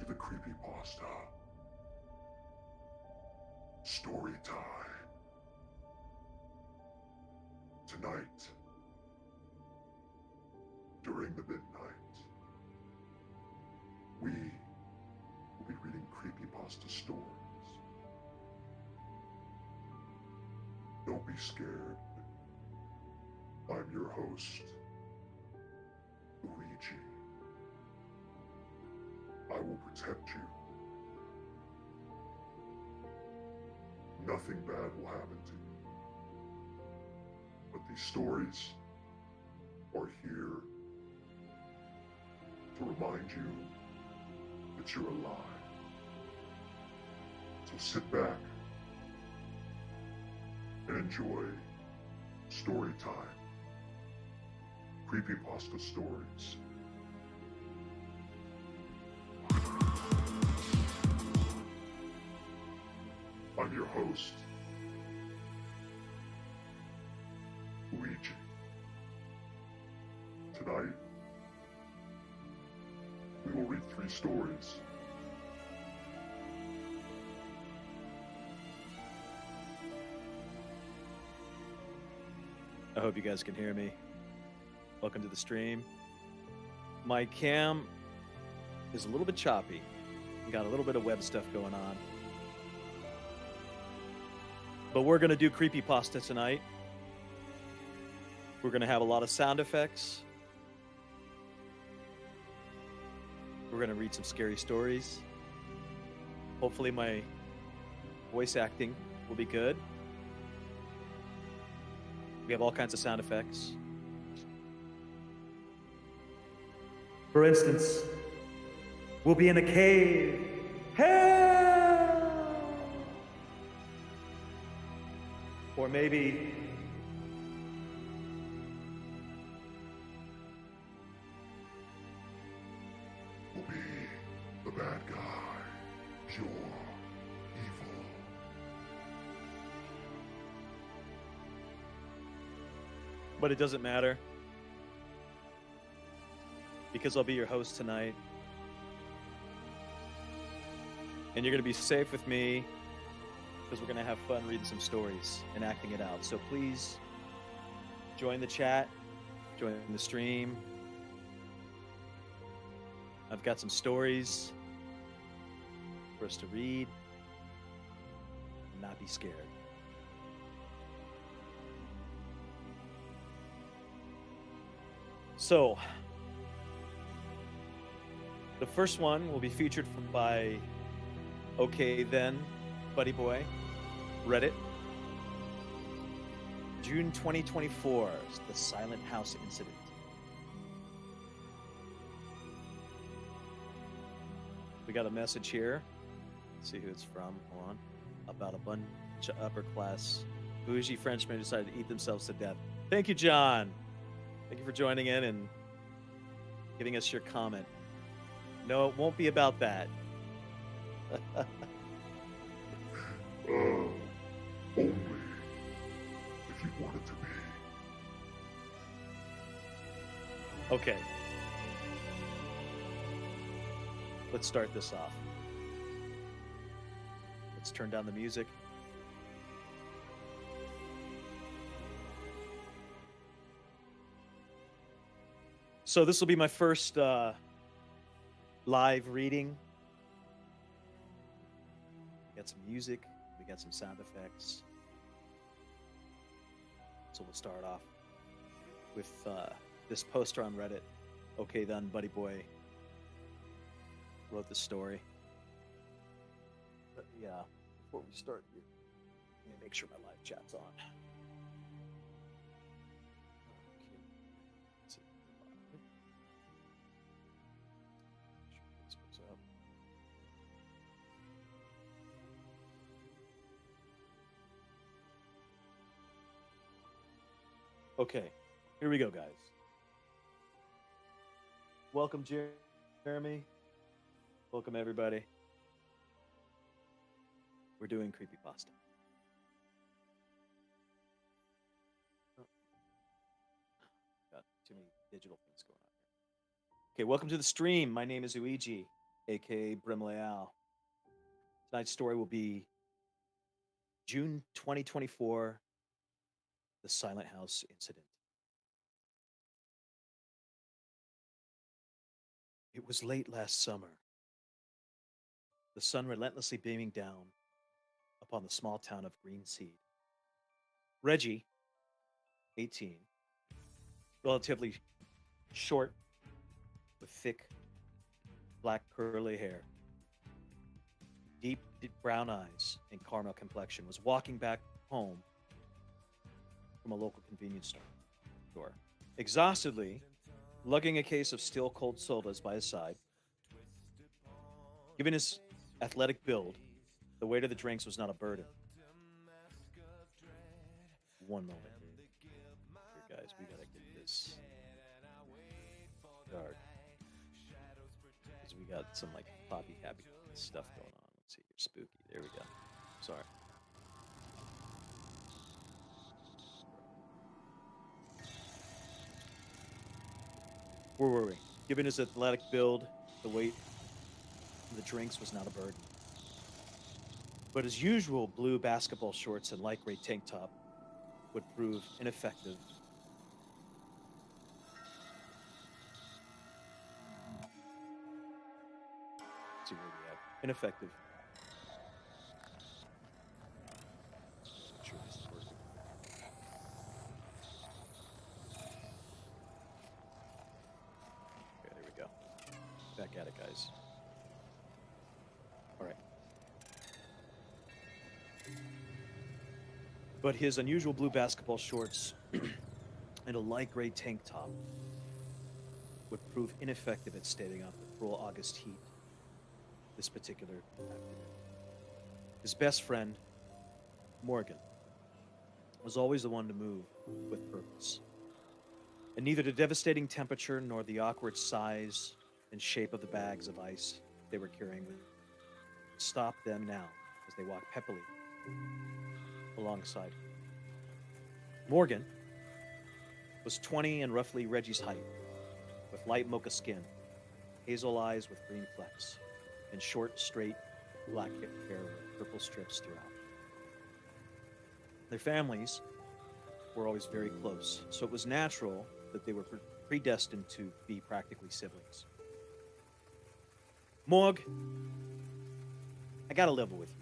the CREEPYPASTA story time. Tonight, during the midnight, we will be reading CREEPYPASTA stories. Don't be scared. I'm your host, Luigi. I will protect you. Nothing bad will happen to you. But these stories are here to remind you that you're alive. So sit back and enjoy story time. CREEPYPASTA stories. I'm your host, Luigi. Tonight, we will read 3 stories. I hope you guys can hear me. Welcome to the stream. My cam is a little bit choppy. Got a little bit of web stuff going on. But we're going to do CREEPYPASTA tonight. We're going to have a lot of sound effects. We're going to read some scary stories. Hopefully my voice acting will be good. We have all kinds of sound effects. For instance, we'll be in a cave. Help! Or maybe Will be the bad guy, pure evil. but it doesn't matter. Because I'll be your host tonight. And you're going to be safe with me because we're going to have fun reading some stories and acting it out. So please join the chat, join the stream. I've got some stories for us to read and not be scared. So, the first one will be featured by Okay Then, Buddy Boy, Reddit. June 2024, the Silent House Incident. We got a message here. Let's see who it's from. Hold on. About a bunch of upper-class bougie Frenchmen who decided to eat themselves to death. Thank you, John. Thank you for joining in and giving us your comment. No, it won't be about that. Only if you want it to be. Okay. Let's start this off. Let's turn down the music. So this will be my first live reading. We got some music. We got some sound effects. So we'll start off with this poster on Reddit. Okay Then, Buddy Boy wrote the story. But yeah, before we start, let me make sure my live chat's on. Okay. Let's see. Make sure this goes up. Okay, here we go, guys. Welcome, Jeremy. Welcome, everybody. We're doing CREEPYPASTA. Oh. Got too many digital things going on here. Okay, welcome to the stream. My name is Luigi. aka Brimleal. Tonight's story will be June 2024, the Silent House incident. It was late last summer, the sun relentlessly beaming down upon the small town of Greenseed. Reggie, 18, relatively short, with thick, black curly hair, deep brown eyes, and caramel complexion, was walking back home from a local convenience store. Exhaustedly, lugging a case of still cold sodas by his side. Given his athletic build, the weight of the drinks was not a burden. One moment here, guys. We gotta get this dark. Because we got some like poppy happy stuff going on. Let's see here. Spooky. There we go. Sorry. Where were we? Given his athletic build, the weight of the drinks was not a burden. But his usual blue basketball shorts and light gray tank top would prove ineffective. Let's see where we at. Ineffective. Make sure this is working. Okay, there we go. Back at it, guys. All right. But his unusual blue basketball shorts and a light gray tank top would prove ineffective at staving off the cruel August heat this particular afternoon. His best friend, Morgan, was always the one to move with purpose. And neither the devastating temperature nor the awkward size and shape of the bags of ice they were carrying would stop them now as they walked peppily alongside. Morgan was 20 and roughly Reggie's height, with light mocha skin, hazel eyes with green flecks, and short, straight, black hair with purple strips throughout. Their families were always very close, so it was natural that they were predestined to be practically siblings. Morg, I gotta level with you.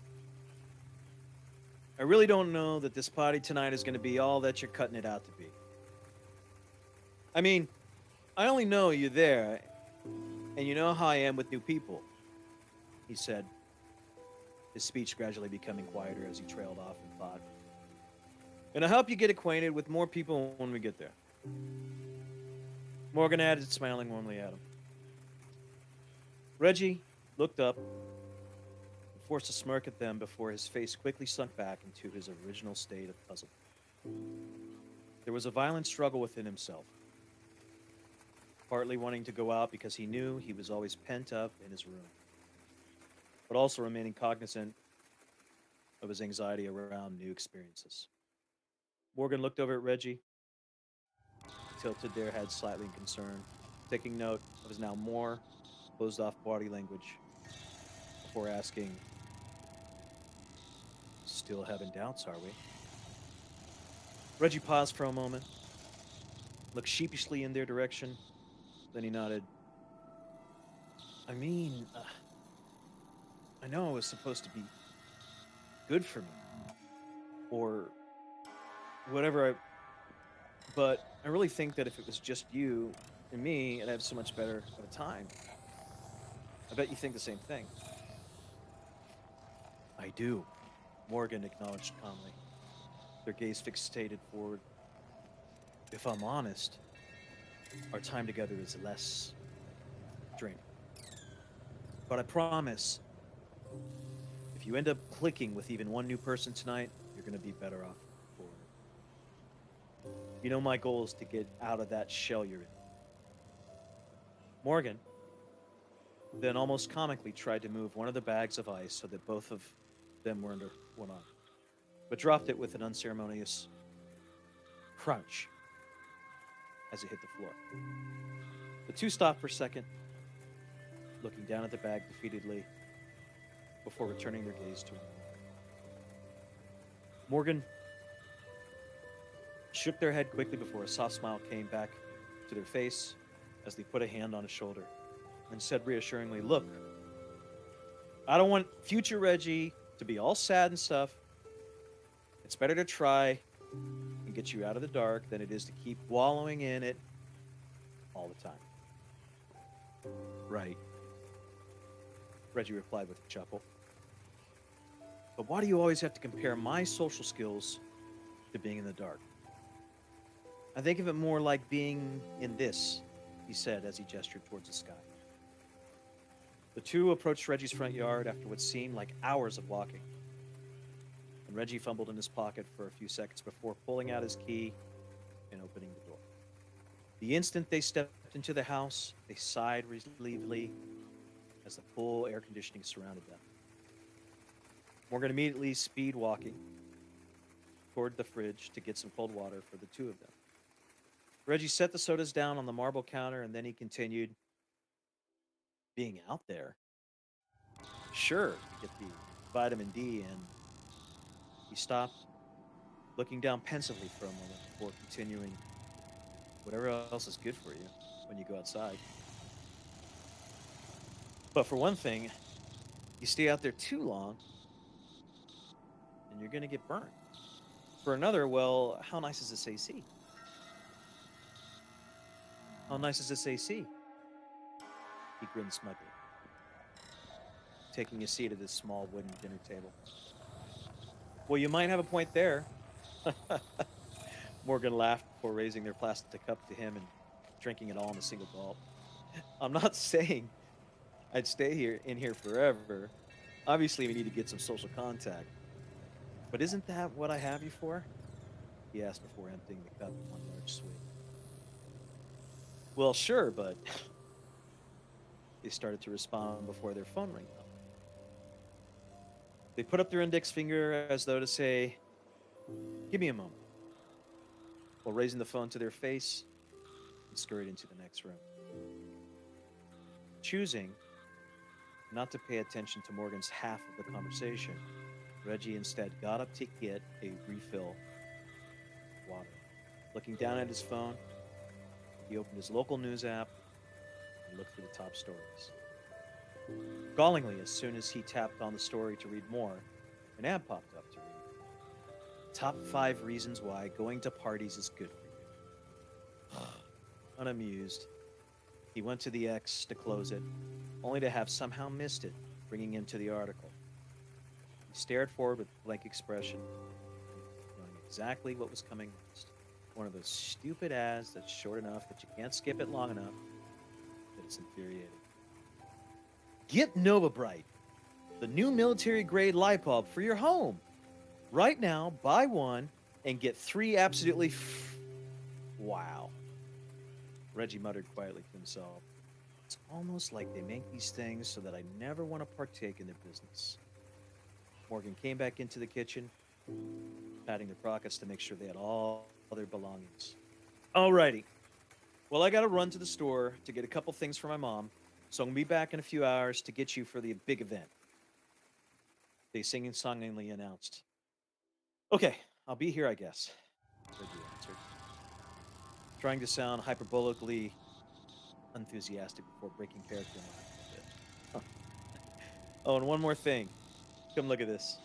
I really don't know that this party tonight is going to be all that you're cutting it out to be. I mean, I only know you're there, and you know how I am with new people, he said, his speech gradually becoming quieter as he trailed off in thought. And I'll help you get acquainted with more people when we get there. Morgan added, smiling warmly at him. Reggie looked up, forced a smirk at them before his face quickly sunk back into his original state of puzzle. There was a violent struggle within himself, partly wanting to go out because he knew he was always pent up in his room, but also remaining cognizant of his anxiety around new experiences. Morgan looked over at Reggie, tilted their head slightly in concern, taking note of his now more closed-off body language before asking, still having doubts, are we? Reggie paused for a moment, looked sheepishly in their direction, then he nodded. I mean, I know it was supposed to be good for me, or whatever, but I really think that if it was just you and me, I'd have so much better of a time. I bet you think the same thing. I do, Morgan acknowledged calmly, their gaze fixated forward. If I'm honest, our time together is less draining. But I promise, if you end up clicking with even one new person tonight, you're going to be better off for it. You know my goal is to get out of that shell you're in. Morgan then almost comically tried to move one of the bags of ice so that both of them were under one arm, but dropped it with an unceremonious crunch as it hit the floor. The two stopped for a second, looking down at the bag defeatedly before returning their gaze to one another. Morgan shook their head quickly before a soft smile came back to their face as they put a hand on his shoulder and said reassuringly, "Look, I don't want future Reggie to be all sad and stuff. It's better to try and get you out of the dark than it is to keep wallowing in it all the time." "Right," Reggie replied with a chuckle. "But why do you always have to compare my social skills to being in the dark? I think of it more like being in this," he said as he gestured towards the sky. The two approached Reggie's front yard after what seemed like hours of walking, and Reggie fumbled in his pocket for a few seconds before pulling out his key and opening the door. The instant they stepped into the house, they sighed relievedly as the full air conditioning surrounded them. Morgan immediately speed walking toward the fridge to get some cold water for the two of them. Reggie set the sodas down on the marble counter and then he continued, "Being out there, sure, you get the vitamin D," and he stopped, looking down pensively for a moment before continuing, "Whatever else is good for you when you go outside. But for one thing, you stay out there too long and you're going to get burned. For another, well, how nice is this AC? How nice is this AC?" He grinned smugly, taking a seat at his small wooden dinner table. "Well, you might have a point there." Morgan laughed before raising their plastic cup to him and drinking it all in a single gulp. "I'm not saying I'd stay here in here forever. Obviously, we need to get some social contact. But isn't that what I have you for?" he asked before emptying the cup in one large swig. "Well, sure, but..." They started to respond before their phone rang up. They put up their index finger as though to say, "Give me a moment," while raising the phone to their face and scurried into the next room. Choosing not to pay attention to Morgan's half of the conversation, Reggie instead got up to get a refill of water. Looking down at his phone, he opened his local news app and looked through the top stories. Gallingly, as soon as he tapped on the story to read more, an ad popped up to read, "Top 5 reasons why going to parties is good for you." Unamused, he went to the X to close it, only to have somehow missed it, bringing him to the article. He stared forward with a blank expression, knowing exactly what was coming next. One of those stupid ads that's short enough that you can't skip it long enough that it's infuriating. "Get Nova Bright, the new military-grade light bulb for your home. Right now, buy one and get 3 absolutely wow." Reggie muttered quietly to himself. "It's almost like they make these things so that I never want to partake in their business." Morgan came back into the kitchen, patting their pockets to make sure they had all their belongings. "Alrighty. Well, I gotta run to the store to get a couple things for my mom, so I'm gonna be back in a few hours to get you for the big event," they singing-songingly announced. "Okay, I'll be here, I guess," Reggie answered, trying to sound hyperbolically enthusiastic before breaking character and laughing a bit. "Oh, and one more thing. Come look at this."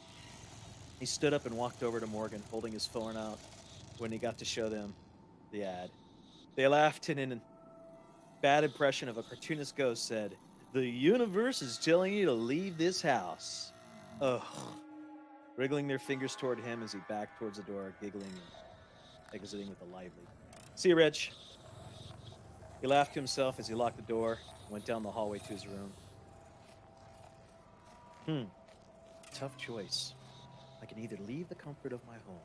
He stood up and walked over to Morgan, holding his phone out when he got to show them the ad. They laughed and in a bad impression of a cartoonist ghost said, "The universe is telling you to leave this house." Ugh. Wriggling their fingers toward him as he backed towards the door, giggling and exiting with a lively, "See you, Rich." He laughed to himself as he locked the door and went down the hallway to his room. Tough choice. I can either leave the comfort of my home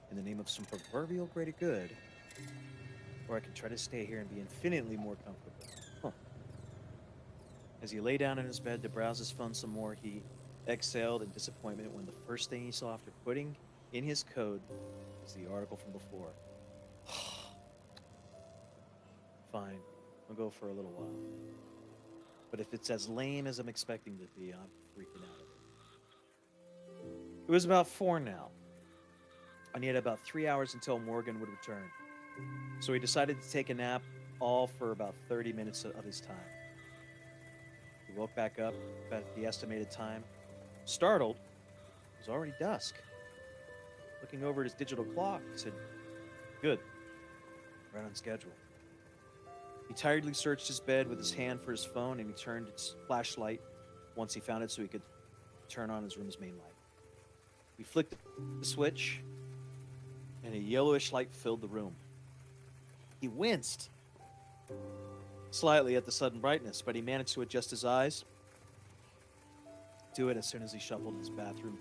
in the name of some proverbial greater good, or I can try to stay here and be infinitely more comfortable. Huh. As he lay down in his bed to browse his phone some more, he exhaled in disappointment when the first thing he saw after putting in his code was the article from before. Fine, I'll go for a little while. but if it's as lame as I'm expecting it to be, I'm freaking out. It was about 4 now, and he had about 3 hours until Morgan would return. So he decided to take a nap, all for about 30 minutes of his time. He woke back up at the estimated time. Startled, it was already dusk. Looking over at his digital clock, he said, "Good, right on schedule." He tiredly searched his bed with his hand for his phone, and he turned its flashlight once he found it so he could turn on his room's main light. He flicked the switch, and a yellowish light filled the room. He winced slightly at the sudden brightness, but he managed to adjust his eyes. Do it as soon as he shuffled his bathroom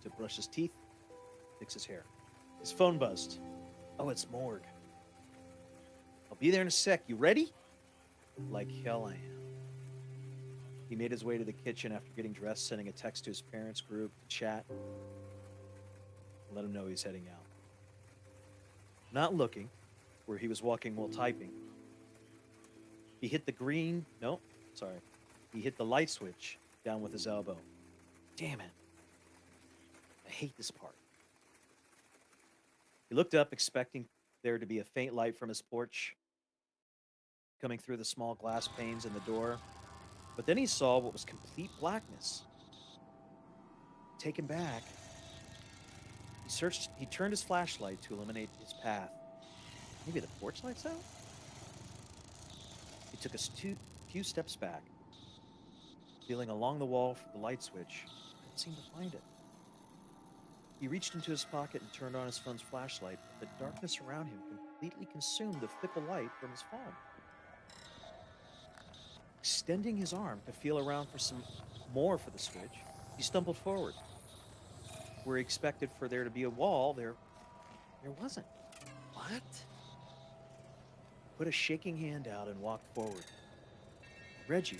to brush his teeth, fix his hair. His phone buzzed. Oh, it's Morg. "I'll be there in a sec. You ready?" Like hell I am. He made his way to the kitchen after getting dressed, sending a text to his parents' group to chat. Let him know he's heading out. Not looking where he was walking while typing, he hit the he hit the light switch down with his elbow. Damn it. I hate this part. He looked up, expecting there to be a faint light from his porch coming through the small glass panes in the door, but then he saw what was complete blackness. Taken back, he turned his flashlight to illuminate his path. Maybe the porch light's out? He took a few steps back, feeling along the wall for the light switch. Couldn't seem to find it. He reached into his pocket and turned on his phone's flashlight, but the darkness around him completely consumed the fickle light from his phone. Extending his arm to feel around for some more for the switch, he stumbled forward. Where he expected for there to be a wall, there wasn't. What? Put a shaking hand out and walked forward. Reggie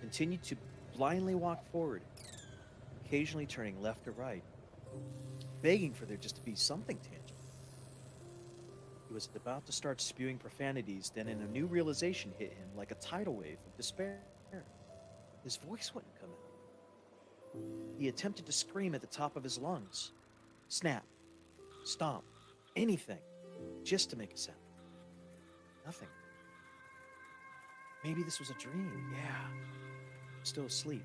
continued to blindly walk forward, occasionally turning left or right, begging for there just to be something tangible. He was about to start spewing profanities, then a new realization hit him like a tidal wave of despair. His voice wouldn't come out. He attempted to scream at the top of his lungs. Snap, stomp, anything, just to make a sound. Nothing. Maybe this was a dream. Yeah. I'm still asleep.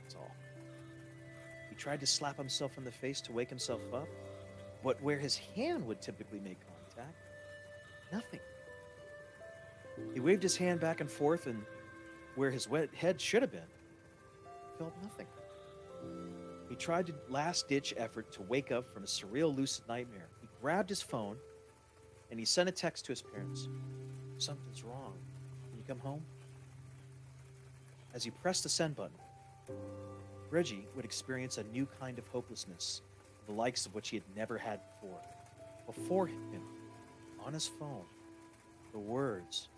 That's all. He tried to slap himself in the face to wake himself up, but where his hand would typically make contact, nothing. He waved his hand back and forth, and where his wet head should have been, felt nothing. He tried a last-ditch effort to wake up from a surreal lucid nightmare. He grabbed his phone, and he sent a text to his parents. "Something's wrong. Can you come home?" As he pressed the send button, Reggie would experience a new kind of hopelessness, the likes of which he had never had before. Before him, on his phone, the words,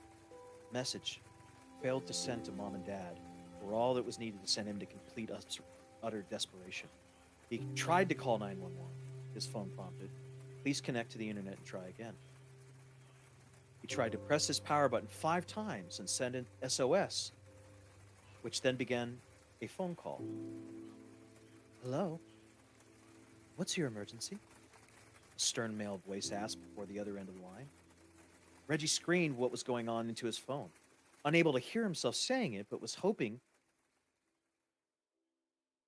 "Message failed to send to mom and dad," were all that was needed to send him to complete utter desperation. He tried to call 911. His phone prompted, "Please connect to the internet and try again." He tried to press his power button 5 times and send an SOS, which then began a phone call. "Hello? What's your emergency?" A stern male voice asked before the other end of the line. Reggie screamed what was going on into his phone, unable to hear himself saying it, but was hoping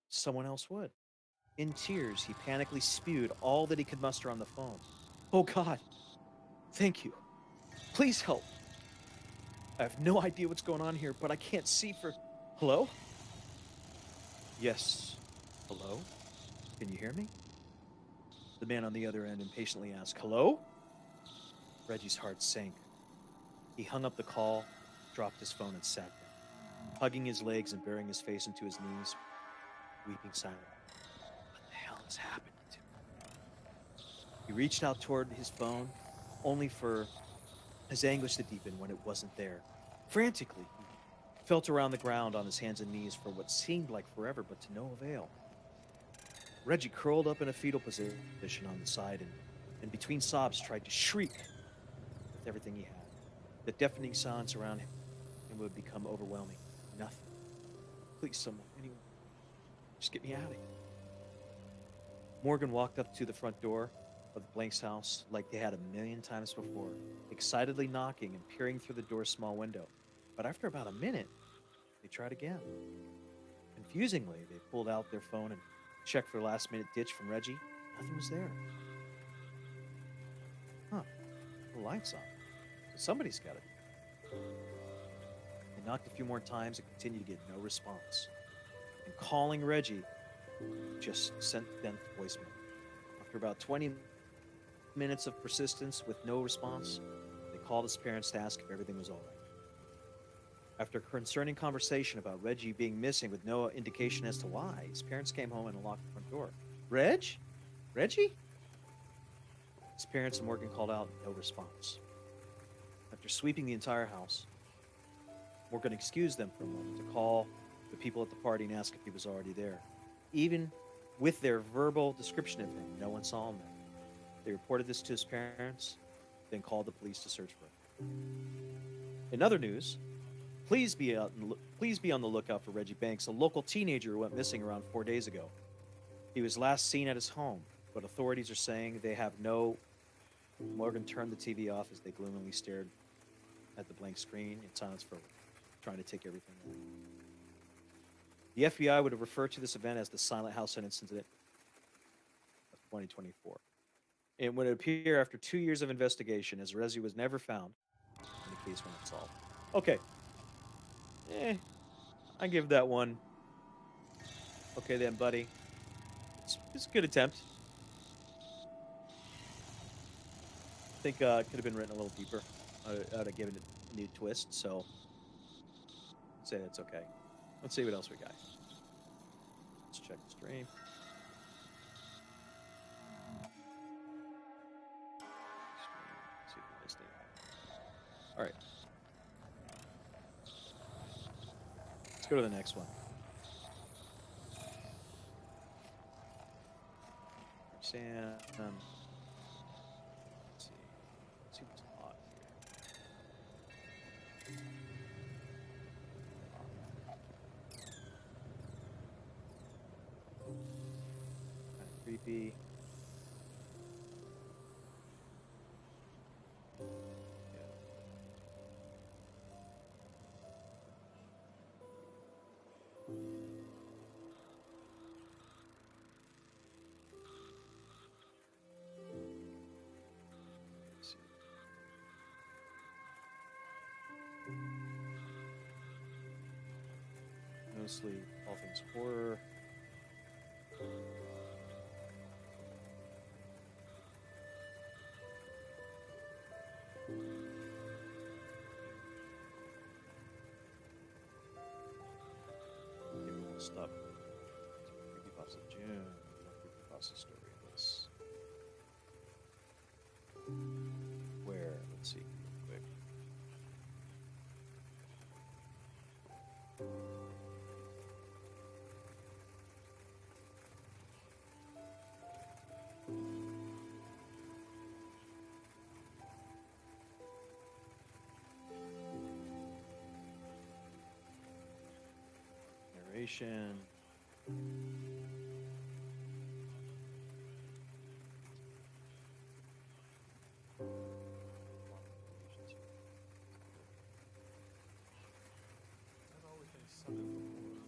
someone else would. In tears, he panically spewed all that he could muster on the phone. "Oh God, thank you. Please help. I have no idea what's going on here, but I can't see for... Hello? Yes. Hello? Can you hear me?" The man on the other end impatiently asked, "Hello?" Reggie's heart sank. He hung up the call, dropped his phone, and sat down, hugging his legs and burying his face into his knees, weeping silently. What the hell is happening to me? He reached out toward his phone, only for his anguish to deepen when it wasn't there. Frantically, he felt around the ground on his hands and knees for what seemed like forever, but to no avail. Reggie curled up in a fetal position on the side and between sobs tried to shriek with everything he had. The deafening silence around him and would become overwhelming. Nothing. Please, someone, anyone, just get me out of here. Morgan walked up to the front door of the Blanks' house like they had a million times before, excitedly knocking and peering through the door's small window. But after about a minute, they tried again. Confusingly, they pulled out their phone and checked for a last-minute ditch from Reggie. Nothing was there. Huh. The light's on. So somebody's got it. They knocked a few more times and continued to get no response. And calling Reggie just sent them to voicemail. After about 20 minutes of persistence with no response, they called his parents to ask if everything was all right. After a concerning conversation about Reggie being missing with no indication as to why, his parents came home and unlocked the front door. Reg? Reggie? His parents and Morgan called out, no response. After sweeping the entire house, Morgan excused them for a moment to call the people at the party and ask if he was already there. Even with their verbal description of him, no one saw him there. They reported this to his parents, then called the police to search for him. In other news, please be on the lookout for Reggie Banks, a local teenager who went missing around 4 days ago. He was last seen at his home, but authorities are saying they have no... Morgan turned the TV off as they gloomily stared at the blank screen in silence for trying to take everything in. The FBI would have referred to this event as the Silent House incident of 2024. It would appear after 2 years of investigation, as Reggie was never found, and the case went unsolved. Okay. I give that one. Okay then, buddy. It's a good attempt. I think it could have been written a little deeper. I would have given it a new twist, so I'd say that's okay. Let's see what else we got. Let's check the stream. See if we missed anything. All right. Let's go to the next one. Sam. Let's see what's hot here. Kind of creepy. Mostly all things horror. Maybe we'll stop. Creepypasta June. Creepypasta story. Let's. Where? Let's see. Real quick. Narration. I've always been a sucker for horror.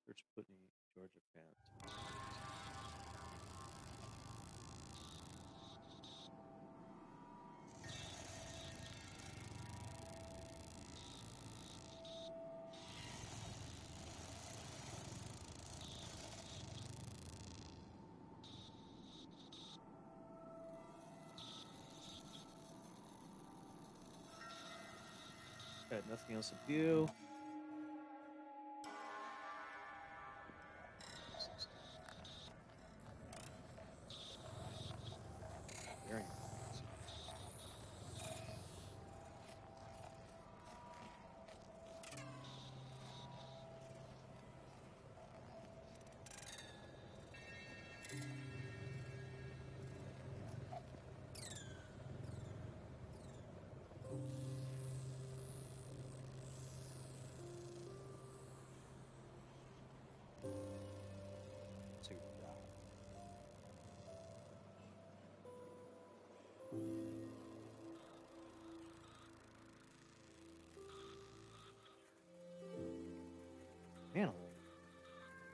Search Putney, Georgia Pant. Got nothing else to do. Very nice.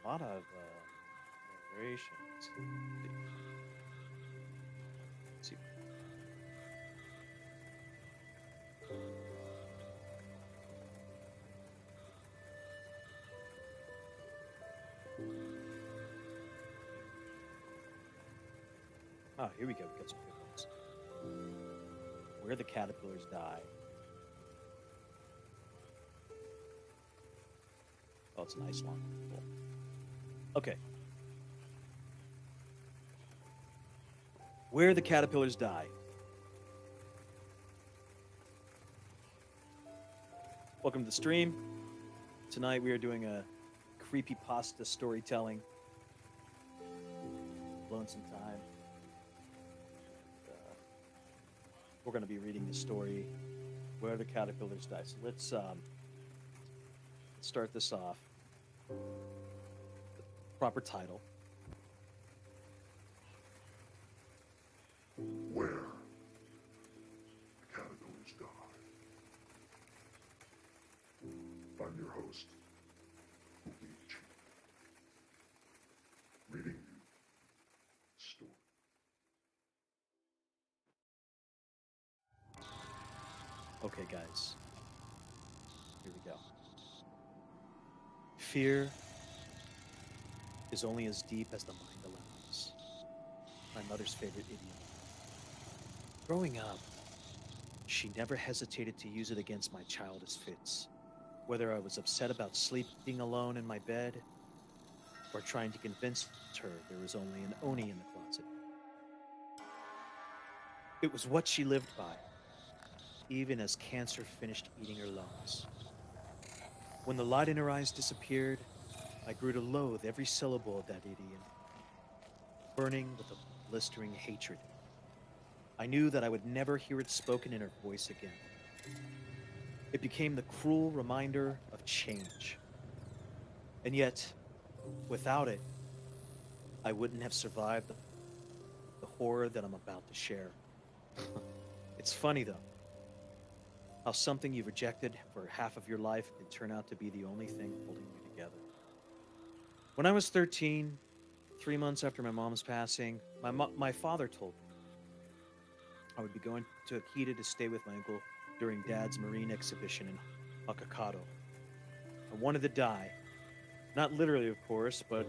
lot of narration. Let's see. Oh, here we go. We got some good ones. Where the caterpillars die. Oh, it's a nice long. Cool. Okay. Where the caterpillars die. Welcome to the stream. Tonight we are doing a creepypasta storytelling. Blown some time. We're going to be reading the story Where the Caterpillars Die. So let's start this off. The proper title. Where the caterpillars die. I'm your host, Luigi. Reading you the story. Okay, guys. Here we go. Fear is only as deep as the mind allows. My mother's favorite idiom. Growing up, she never hesitated to use it against my childish fits, whether I was upset about sleeping alone in my bed or trying to convince her there was only an Oni in the closet. It was what she lived by, even as cancer finished eating her lungs. When the light in her eyes disappeared, I grew to loathe every syllable of that idiom, burning with a blistering hatred. I knew that I would never hear it spoken in her voice again. It became the cruel reminder of change. And yet, without it, I wouldn't have survived the horror that I'm about to share. It's funny, though, how something you've rejected for half of your life can turn out to be the only thing holding you together. When I was 13, 3 months after my mom's passing, my father told me I would be going to Akita to stay with my uncle during Dad's marine exhibition in Hokkaido. I wanted to die. Not literally, of course, but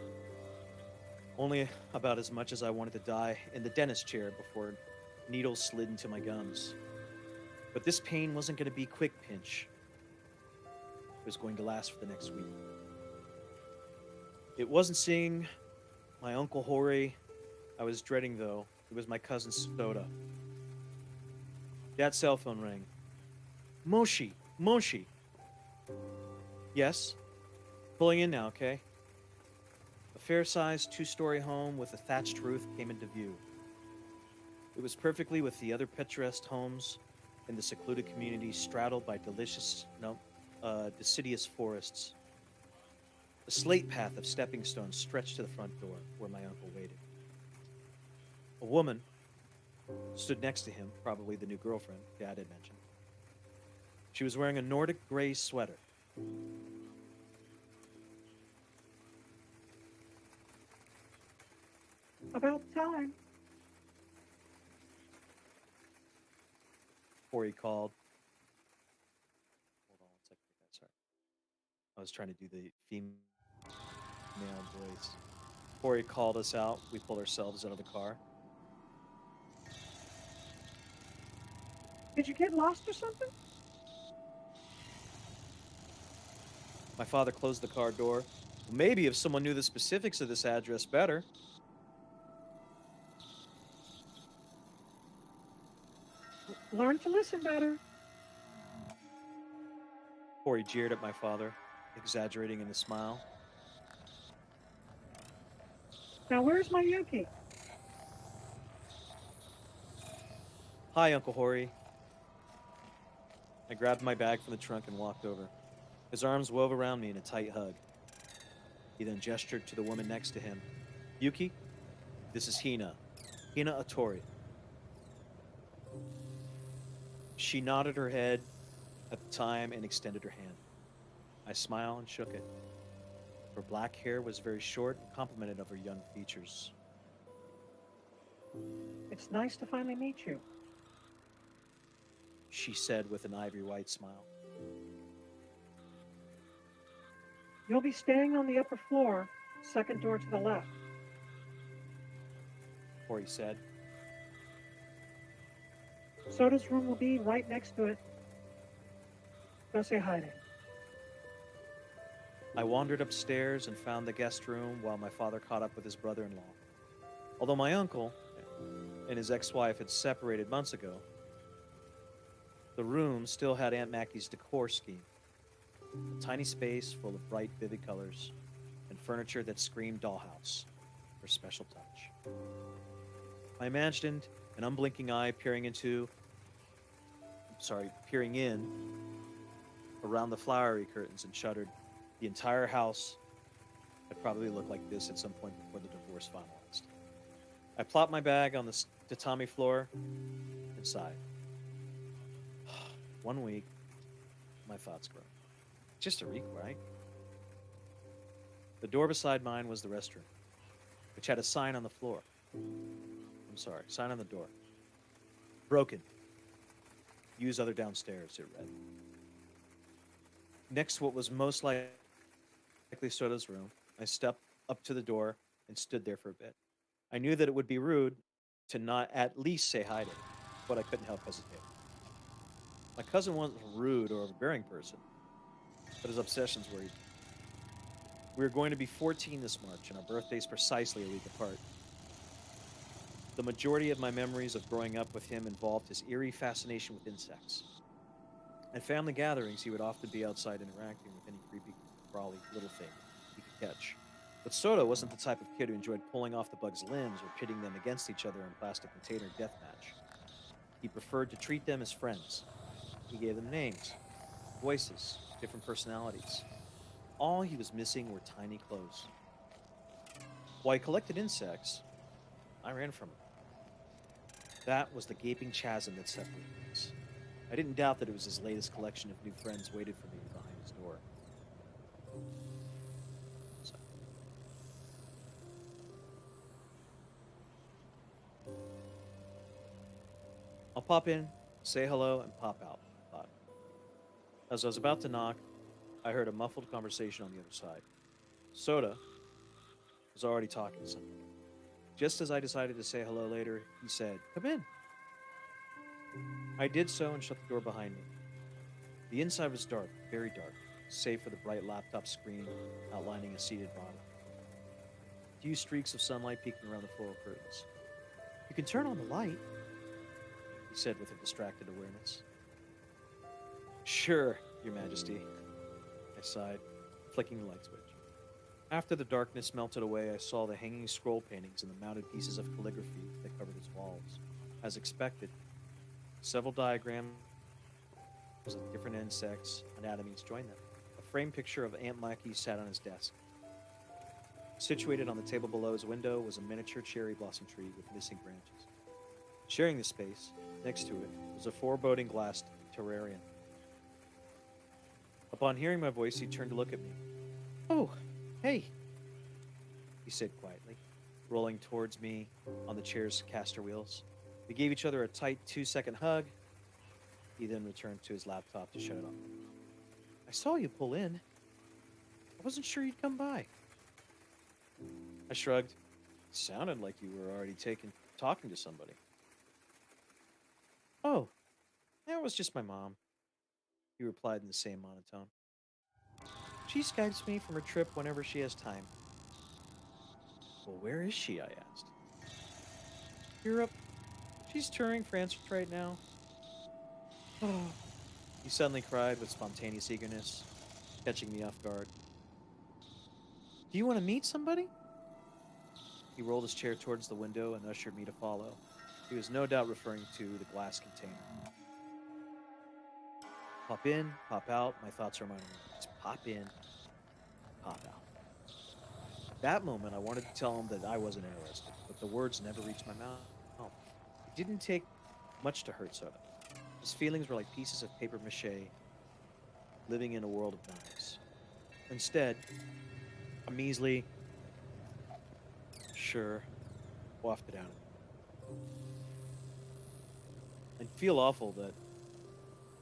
only about as much as I wanted to die in the dentist chair before needles slid into my gums. But this pain wasn't going to be quick pinch. It was going to last for the next week. It wasn't seeing my Uncle Hori I was dreading, though. It was my cousin Soda. Dad's cell phone rang. Moshi! Moshi! Yes? Pulling in now, okay? A fair-sized two-story home with a thatched roof came into view. It was perfectly with the other picturesque homes in the secluded community straddled by deciduous forests. A slate path of stepping stones stretched to the front door where my uncle waited. A woman stood next to him, probably the new girlfriend Dad had mentioned. She was wearing a Nordic gray sweater. About time. Corey called. Hold on 1 second, guys. Sorry. I was trying to do the female voice. Corey called us out. We pulled ourselves out of the car. Did you get lost or something? My father closed the car door. Maybe if someone knew the specifics of this address better. Learn to listen better. Corey jeered at my father, exaggerating in a smile. Now, where's my Yuki? Hi, Uncle Hori. I grabbed my bag from the trunk and walked over. His arms wove around me in a tight hug. He then gestured to the woman next to him. Yuki, this is Hina. Hina Atori. She nodded her head at the time and extended her hand. I smiled and shook it. Her black hair was very short and complemented of her young features. It's nice to finally meet you. She said with an ivory white smile. You'll be staying on the upper floor, second door to the left. Corey said. Soda's room will be right next to it. Go say hi to him. I wandered upstairs and found the guest room while my father caught up with his brother-in-law. Although my uncle and his ex-wife had separated months ago, the room still had Aunt Mackie's decor scheme. A tiny space full of bright, vivid colors and furniture that screamed dollhouse, her special touch. I imagined an unblinking eye peering in around the flowery curtains and shuddered. The entire house had probably looked like this at some point before the divorce finalized. I plopped my bag on the tatami floor and sighed. 1 week, my thoughts grow. Just a week, right? The door beside mine was the restroom, which had a sign on the floor. Sign on the door. Broken. Use other downstairs, it read. Next to what was most likely Soda's room, I stepped up to the door and stood there for a bit. I knew that it would be rude to not at least say hi to him, but I couldn't help hesitate. My cousin wasn't rude or overbearing person, but his obsessions were evil. We were going to be 14 this March, and our birthdays precisely a week apart. The majority of my memories of growing up with him involved his eerie fascination with insects. At family gatherings, he would often be outside interacting with any creepy, crawly little thing he could catch. But Soda wasn't the type of kid who enjoyed pulling off the bug's limbs or pitting them against each other in a plastic container deathmatch. He preferred to treat them as friends. He gave them names, voices, different personalities. All he was missing were tiny clothes. While he collected insects, I ran from him. That was the gaping chasm that separated us. I didn't doubt that it was his latest collection of new friends waited for me behind his door. So. I'll pop in, say hello, and pop out, I thought. As I was about to knock, I heard a muffled conversation on the other side. Soda was already talking to someone. Just as I decided to say hello later, he said, "Come in." I did so and shut the door behind me. The inside was dark, very dark, save for the bright laptop screen outlining a seated body. A few streaks of sunlight peeking around the floral curtains. "You can turn on the light," he said with a distracted awareness. "Sure, Your Majesty," I sighed, flicking the light switch. After the darkness melted away, I saw the hanging scroll paintings and the mounted pieces of calligraphy that covered his walls. As expected, several diagrams of different insects' anatomies joined them. A framed picture of Aunt Mackie sat on his desk. Situated on the table below his window was a miniature cherry blossom tree with missing branches. Sharing the space, next to it, was a foreboding glass terrarium. Upon hearing my voice, he turned to look at me. "Oh, hey," he said quietly, rolling towards me on the chair's caster wheels. We gave each other a tight 2-second hug. He then returned to his laptop to shut it off. "I saw you pull in. I wasn't sure you'd come by." I shrugged. "It sounded like you were already talking to somebody." "Oh, that was just my mom," he replied in the same monotone. "She Skypes me from her trip whenever she has time." "Well, where is she?" I asked. "Europe. She's touring France right now." "Oh," he suddenly cried with spontaneous eagerness, catching me off guard. "Do you want to meet somebody?" He rolled his chair towards the window and ushered me to follow. He was no doubt referring to the glass container. Pop in, pop out, my thoughts reminded me. Just pop in, pop out. At that moment, I wanted to tell him that I wasn't interested, but the words never reached my mouth. It didn't take much to hurt Soda. His feelings were like pieces of paper mache living in a world of knives. Instead, A measly, sure, wafted out. I'd feel awful that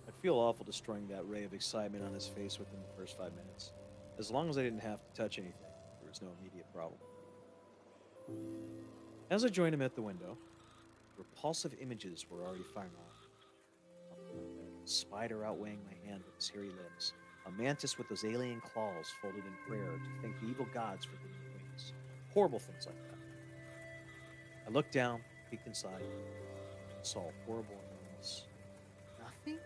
I'd feel awful destroying that ray of excitement on his face within the first 5 minutes. As long as I didn't have to touch anything, there was no immediate problem. As I joined him at the window, repulsive images were already firing off. A spider outweighing my hand with his hairy limbs, a mantis with those alien claws folded in prayer to thank the evil gods for giving me wings. Horrible things like that. I looked down, peeked inside, and saw horrible enormous nothing?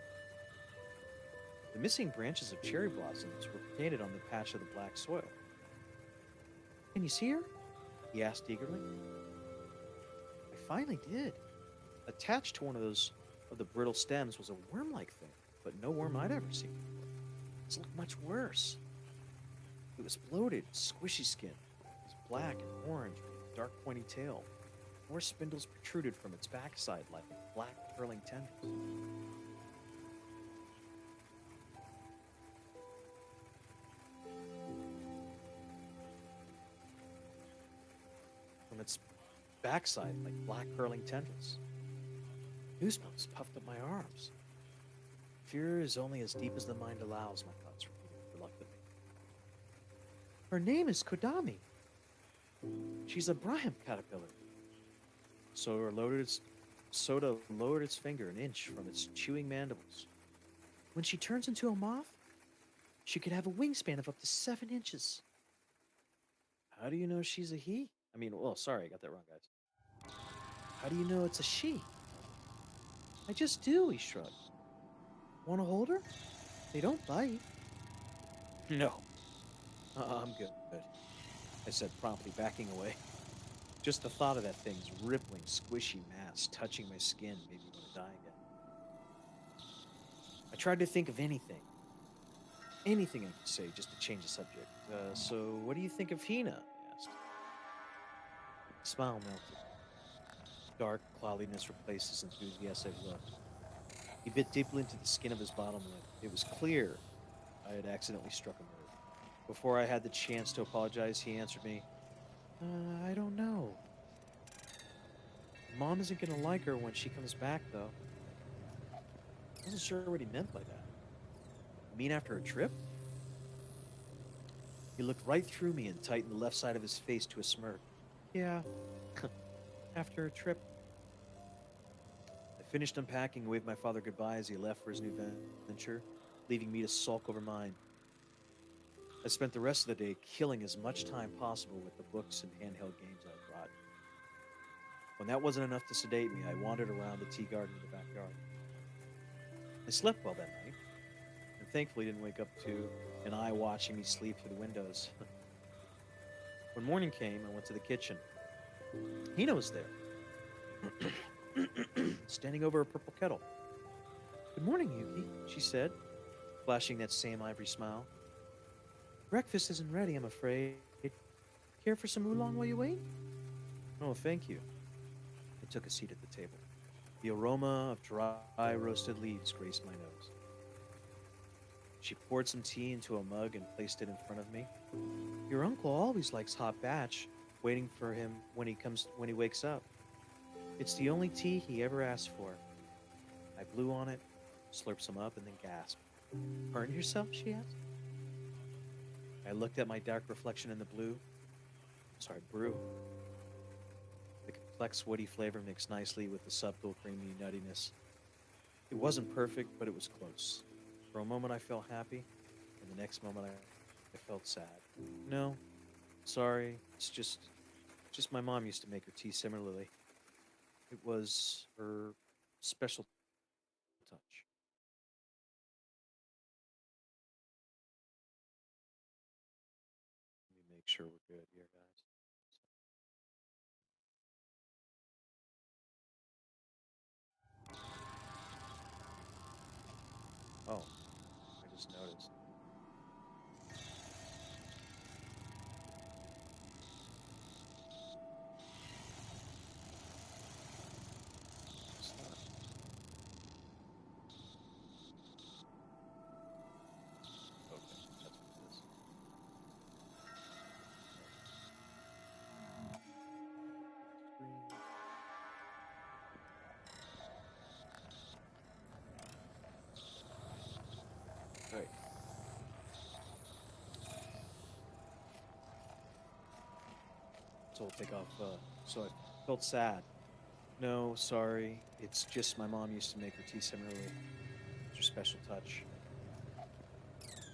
The missing branches of cherry blossoms were painted on the patch of the black soil. Can you see her? He asked eagerly. I finally did. Attached to one of the brittle stems was a worm-like thing, but no worm I'd ever seen before. This looked much worse. It was bloated, squishy skin. It was black and orange with a dark pointy tail. More spindles protruded from its backside like black curling tendrils. From its backside like black curling tendrils. Goosebumps puffed up my arms. Fear is only as deep as the mind allows, my thoughts repeated reluctantly. Her name is Kodami. She's a Braham caterpillar. Soda lowered its finger an inch from its chewing mandibles. When she turns into a moth, she could have a wingspan of up to 7 inches. How do you know she's a he? Sorry, I got that wrong, guys. How do you know it's a she? I just do, he shrugged. Want to hold her? They don't bite. No. I'm good. I said, promptly backing away. Just the thought of that thing's rippling, squishy mass touching my skin made me want to die again. I tried to think of anything I could say just to change the subject. So what do you think of Hina? I asked. The smile melted. Dark cloudiness replaced his enthusiastic look. He bit deeply into the skin of his bottom lip. It was clear I had accidentally struck a nerve. Before I had the chance to apologize, he answered me, I don't know. Mom isn't gonna like her when she comes back, though. I wasn't sure what he meant by that. You mean after a trip? He looked right through me and tightened the left side of his face to a smirk. Yeah, after a trip. I finished unpacking and waved my father goodbye as he left for his new venture, leaving me to sulk over mine. I spent the rest of the day killing as much time possible with the books and handheld games I brought. When that wasn't enough to sedate me, I wandered around the tea garden in the backyard. I slept well that night, and thankfully didn't wake up to an eye watching me sleep through the windows. When morning came, I went to the kitchen. Hina was there, standing over a purple kettle. Good morning, Yuki, she said, flashing that same ivory smile. Breakfast isn't ready, I'm afraid. Care for some oolong while you wait? Oh, thank you. I took a seat at the table. The aroma of dry roasted leaves graced my nose. She poured some tea into a mug and placed it in front of me. Your uncle always likes hot batch, waiting for him when he wakes up. It's the only tea he ever asks for. I blew on it, slurped some up, and then gasped. Burn yourself? She asked. I looked at my dark reflection in the brew. The complex woody flavor mixed nicely with the subtle creamy nuttiness. It wasn't perfect, but it was close. For a moment I felt happy, and the next moment I felt sad. No, sorry, it's just my mom used to make her tea similarly. It was her special touch. Let me make sure we're good here, guys. Oh, I just noticed. It's not. Okay, that's what it is. So I'll take off. So I felt sad. No, sorry. It's just my mom used to make her tea similarly. It's her special touch.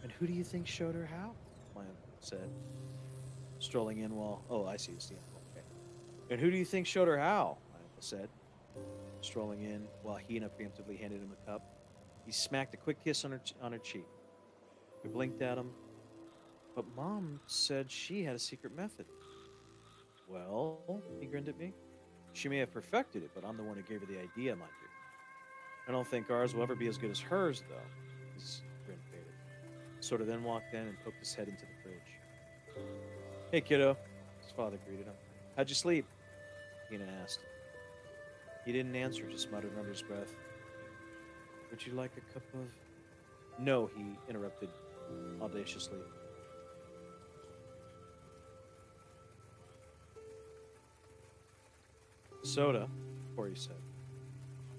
And who do you think showed her how? My uncle said, strolling in while. Oh, I see. It's the uncle. Okay. And who do you think showed her how? My uncle said, strolling in while Hina preemptively handed him a cup. He smacked a quick kiss on her cheek. We blinked at him, but Mom said she had a secret method. Well, he grinned at me. She may have perfected it, but I'm the one who gave her the idea, mind you. I don't think ours will ever be as good as hers, though. His grin faded. Sort of then walked in and poked his head into the fridge. Hey, kiddo. His father greeted him. How'd you sleep? Hina asked. He didn't answer, just muttered under his breath. Would you like a cup of... No, he interrupted audaciously. Soda, Corey said,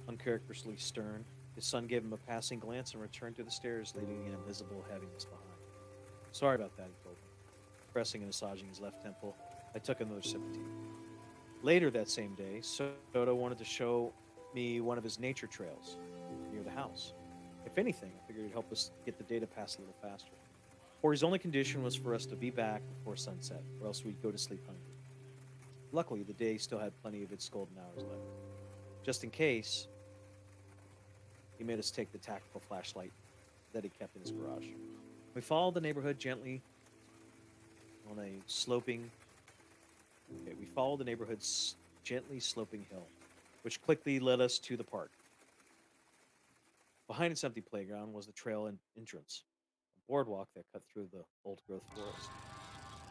uncharacteristically stern. His son gave him a passing glance and returned to the stairs, leaving an invisible heaviness behind. Sorry about that, he told me. Pressing and massaging his left temple, I took another sip of tea. Later that same day, Soda wanted to show me one of his nature trails near the house. If anything, I figured it'd help us get the day to pass a little faster. Corey's only condition was for us to be back before sunset, or else we'd go to sleep hungry. Luckily, the day still had plenty of its golden hours left. Just in case, he made us take the tactical flashlight that he kept in his garage. We followed the neighborhood gently on a sloping... Okay, we followed the neighborhood's gently sloping hill, which quickly led us to the park. Behind its empty playground was the trail entrance, a boardwalk that cut through the old-growth forest.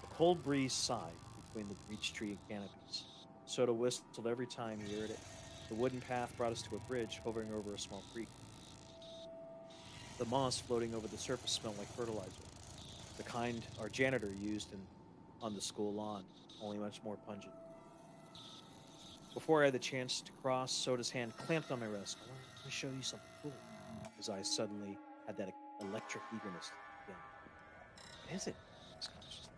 A cold breeze sighed between the beech tree canopies. Soda whistled every time he heard it. The wooden path brought us to a bridge hovering over a small creek. The moss floating over the surface smelled like fertilizer, the kind our janitor used on the school lawn, only much more pungent. Before I had the chance to cross, Soda's hand clamped on my wrist. I want to show you something cool. His eyes suddenly had that electric eagerness again. What is it? I asked cautiously.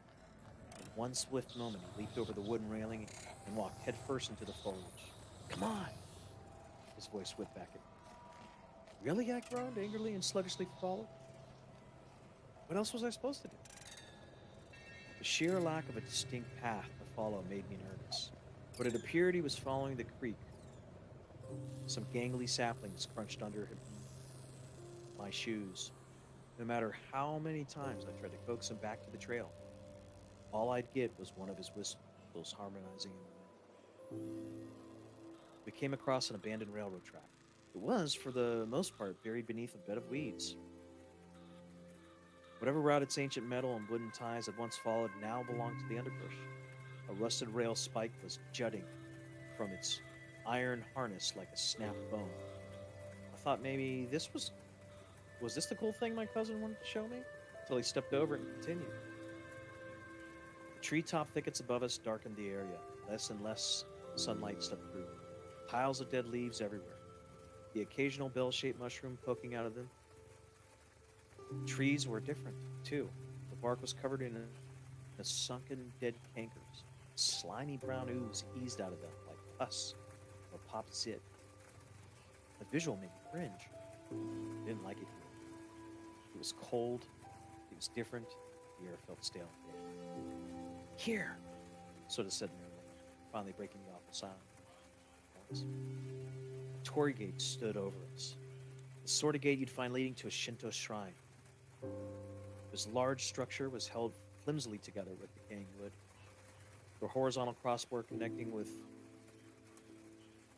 In one swift moment, he leaped over the wooden railing and walked headfirst into the foliage. Come on! His voice whipped back at me. Really? I groaned angrily and sluggishly followed. What else was I supposed to do? The sheer lack of a distinct path to follow made me nervous, but it appeared he was following the creek. Some gangly saplings crunched under my shoes. No matter how many times I tried to coax him back to the trail, all I'd get was one of his whistles harmonizing in the wind. We came across an abandoned railroad track. It was, for the most part, buried beneath a bed of weeds. Whatever route its ancient metal and wooden ties had once followed now belonged to the underbrush. A rusted rail spike was jutting from its iron harness like a snapped bone. I thought maybe this was this the cool thing my cousin wanted to show me? Until he stepped over it and continued. The treetop thickets above us darkened the area. Less and less sunlight slipped through. Piles of dead leaves everywhere. The occasional bell-shaped mushroom poking out of them. Trees were different, too. The bark was covered in a sunken dead cankers. Slimy brown ooze eased out of them like pus or popped zit. The visual made me cringe. I didn't like it here. It was cold. It was different. The air felt stale and dead. Here, Soda said, finally breaking the awful silence. A torii gate stood over us. The sort of gate you'd find leading to a Shinto shrine. This large structure was held flimsily together with decaying wood. The horizontal crossbar connecting with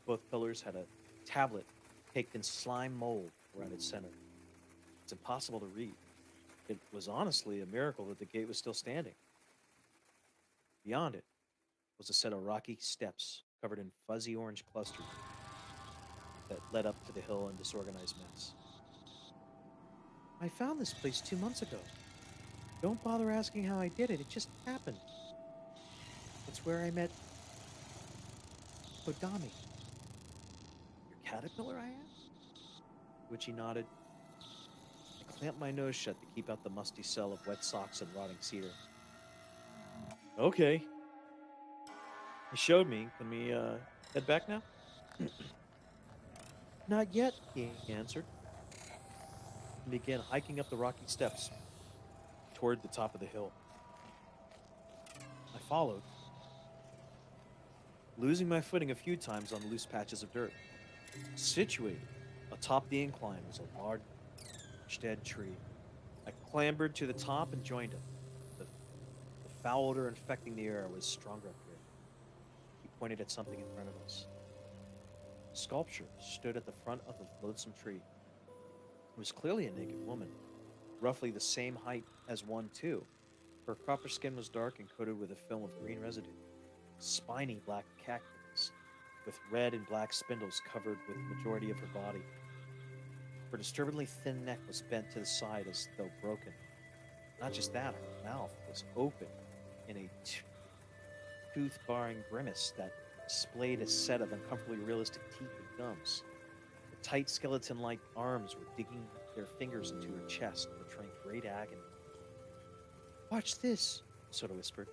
both pillars had a tablet caked in slime mold around its center. It's impossible to read. It was honestly a miracle that the gate was still standing. Beyond it was a set of rocky steps covered in fuzzy orange clusters that led up to the hill in disorganized mess. I found this place 2 months ago. Don't bother asking how I did it. It just happened. It's where I met Kodami. Your caterpillar, I asked? To which he nodded. I clamped my nose shut to keep out the musty smell of wet socks and rotting cedar. Okay. He showed me. Can we head back now? Not yet, he answered, and began hiking up the rocky steps toward the top of the hill. I followed, losing my footing a few times on loose patches of dirt. Situated atop the incline was a large dead tree. I clambered to the top and joined him. The foul odor infecting the air was stronger up here. He pointed at something in front of us. A sculpture stood at the front of the loathsome tree. It was clearly a naked woman, roughly the same height as one, too. Her copper skin was dark and coated with a film of green residue. Spiny black cactus with red and black spindles covered with the majority of her body. Her disturbingly thin neck was bent to the side as though broken. Not just that, her mouth was open in a tooth-baring grimace that displayed a set of uncomfortably realistic teeth and gums. The tight skeleton-like arms were digging their fingers into her chest, portraying great agony. "Watch this," Soda whispered.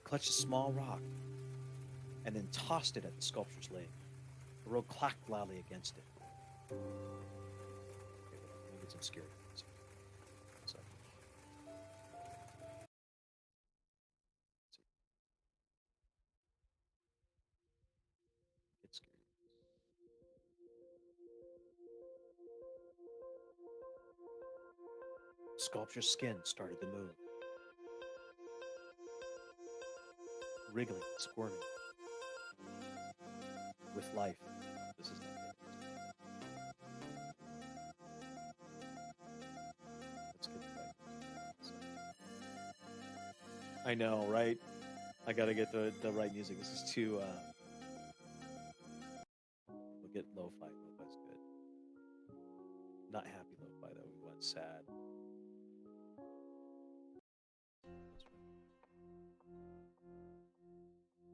Clutched a small rock and then tossed it at the sculpture's leg. The road clacked loudly against it. Okay, let me get some scary things. So, get scared. Sculpture's skin started to move, wriggling, squirming, with life. This is not good. Let's get the right. I know, right? I gotta get the right music. This is too. We'll get lo-fi. Lo-fi's good. Not happy lo-fi though. We want sad.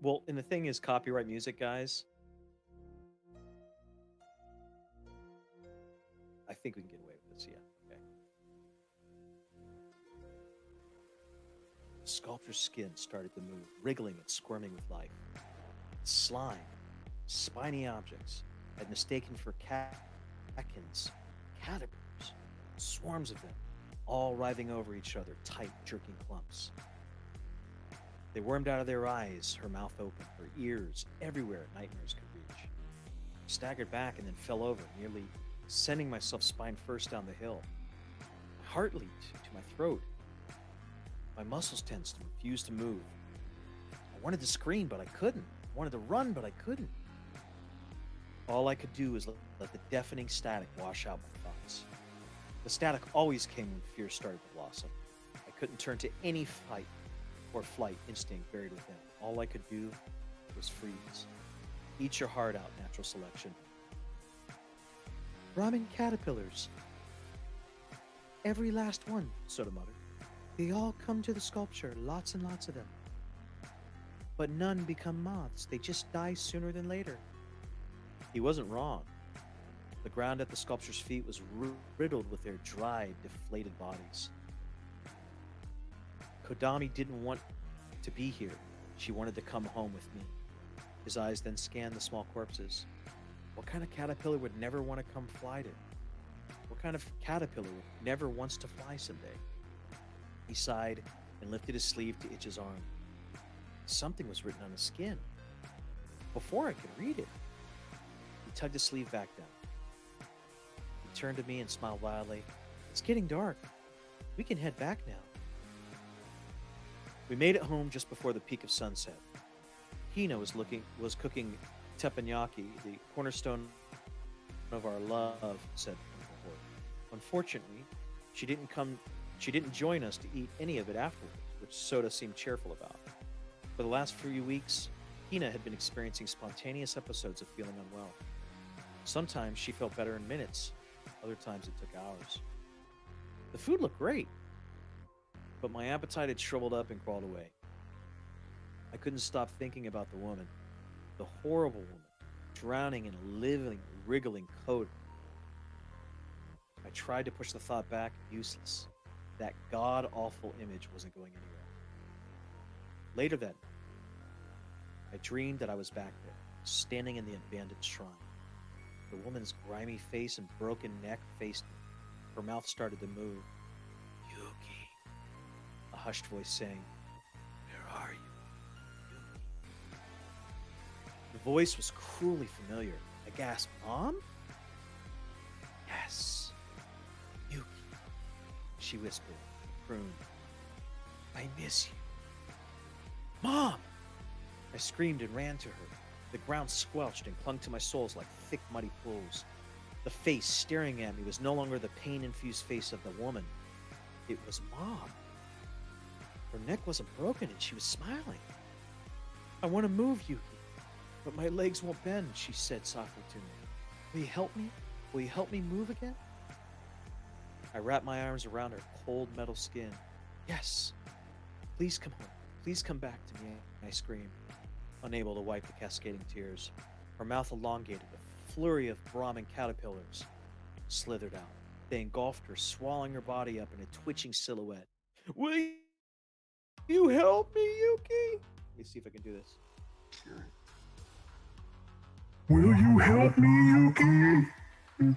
Well, and the thing is, copyright music, guys. I think we can get away with this. Yeah. Okay. The sculpture's skin started to move, wriggling and squirming with life. Slime, spiny objects had mistaken for catkins, caterpillars, swarms of them, all writhing over each other, tight, jerking clumps. They wormed out of their eyes, her mouth open, her ears everywhere nightmares could reach. I staggered back and then fell over, nearly sending myself spine first down the hill. My heart leaped to my throat. My muscles tensed and refused to move. I wanted to scream, but I couldn't. I wanted to run, but I couldn't. All I could do was let the deafening static wash out my thoughts. The static always came when fear started to blossom. I couldn't turn to any fight or flight instinct buried within. All I could do was freeze. Eat your heart out, natural selection. Ramen caterpillars. Every last one, Soda muttered. They all come to the sculpture, lots and lots of them. But none become moths. They just die sooner than later. He wasn't wrong. The ground at the sculpture's feet was riddled with their dried, deflated bodies. Kodami didn't want to be here. She wanted to come home with me. His eyes then scanned the small corpses. What kind of caterpillar would never want to come fly to? What kind of caterpillar never wants to fly someday? He sighed and lifted his sleeve to itch his arm. Something was written on the skin. Before I could read it, he tugged his sleeve back down. He turned to me and smiled wildly. It's getting dark. We can head back now. We made it home just before the peak of sunset. Hina was cooking teppanyaki, the cornerstone of our love, said Uncle. Unfortunately, she didn't join us to eat any of it afterwards, which Soda seemed cheerful about. For the last few weeks, Hina had been experiencing spontaneous episodes of feeling unwell. Sometimes she felt better in minutes, other times it took hours. The food looked great, but my appetite had shriveled up and crawled away. I couldn't stop thinking about the woman, the horrible woman, drowning in a living, wriggling coat. I tried to push the thought back, useless. That god-awful image wasn't going anywhere. Later then, I dreamed that I was back there, standing in the abandoned shrine. The woman's grimy face and broken neck faced me. Her mouth started to move. Yuki, a hushed voice saying, "Where are you, Yuki?" The voice was cruelly familiar. I gasped, "Mom?" "Yes, Yuki," she whispered, crooned. "I miss you." "Mom!" I screamed and ran to her. The ground squelched and clung to my soles like thick, muddy pools. The face staring at me was no longer the pain-infused face of the woman. It was Mom. Her neck wasn't broken and she was smiling. "I want to move, Yuki, but my legs won't bend," she said softly to me. "Will you help me? Will you help me move again?" I wrapped my arms around her cold metal skin. "Yes. Please come home. Please come back to me," I screamed, unable to wipe the cascading tears. Her mouth elongated. A flurry of brahmin caterpillars slithered out. They engulfed her, swallowing her body up in a twitching silhouette. "Will you help me, Yuki?" Let me see if I can do this. Will you help me, Yuki?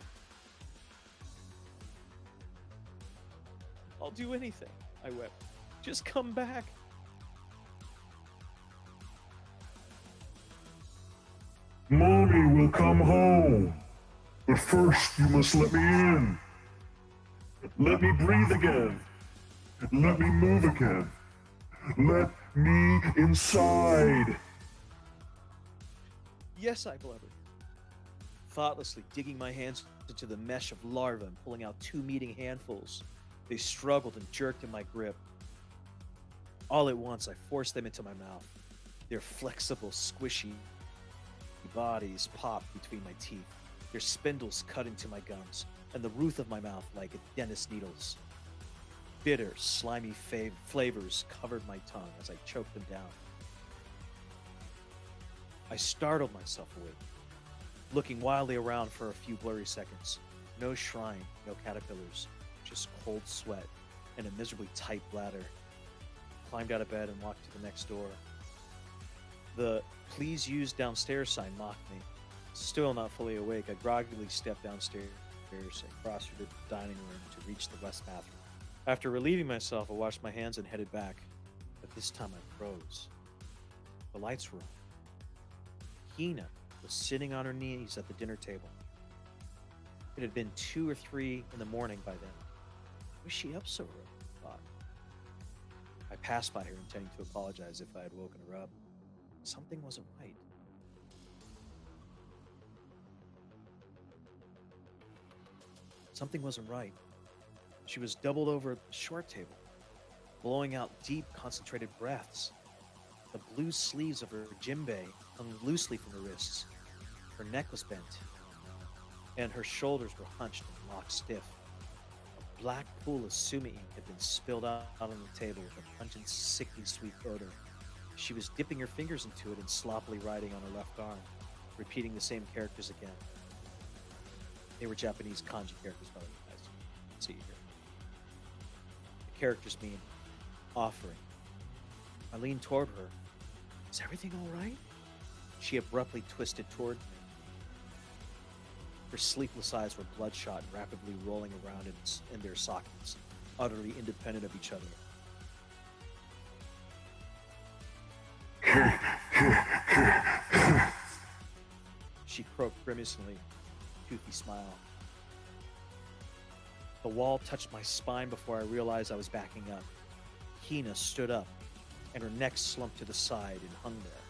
"I'll do anything," I wept. "Just come back." Mommy will come home. But first you must let me in. Let me breathe again. Let me move again. Let me inside. "Yes," I blubbered, thoughtlessly digging my hands into the mesh of larvae and pulling out 2 meaty handfuls. They struggled and jerked in my grip. All at once, I forced them into my mouth. Their flexible, squishy bodies popped between my teeth. Their spindles cut into my gums and the roof of my mouth like dentist needles. Bitter, slimy flavors covered my tongue as I choked them down. I startled myself awake, looking wildly around for a few blurry seconds. No shrine, no caterpillars, just cold sweat and a miserably tight bladder. Climbed out of bed and walked to the next door. The "Please use downstairs" sign mocked me. Still not fully awake, I groggily stepped downstairs and crossed through the dining room to reach the west bathroom. After relieving myself, I washed my hands and headed back. But this time I froze. The lights were on. Hina was sitting on her knees at the dinner table. It had been 2 or 3 in the morning by then. Why was she up so early? I thought. I passed by her, intending to apologize if I had woken her up. Something wasn't right. Something wasn't right. She was doubled over at the short table, blowing out deep, concentrated breaths. The blue sleeves of her djembe hung loosely from her wrists. Her neck was bent, and her shoulders were hunched and locked stiff. A black pool of sumi ink had been spilled out on the table with a pungent, sickly sweet odor. She was dipping her fingers into it and sloppily writing on her left arm, repeating the same characters again. They were Japanese kanji characters, by the way, guys. See here. The characters mean offering. I leaned toward her. "Is everything all right?" She abruptly twisted toward me. Her sleepless eyes were bloodshot and rapidly rolling around in their sockets, utterly independent of each other. She croaked grimacingly, a toothy smile. The wall touched my spine before I realized I was backing up. Hina stood up, and her neck slumped to the side and hung there.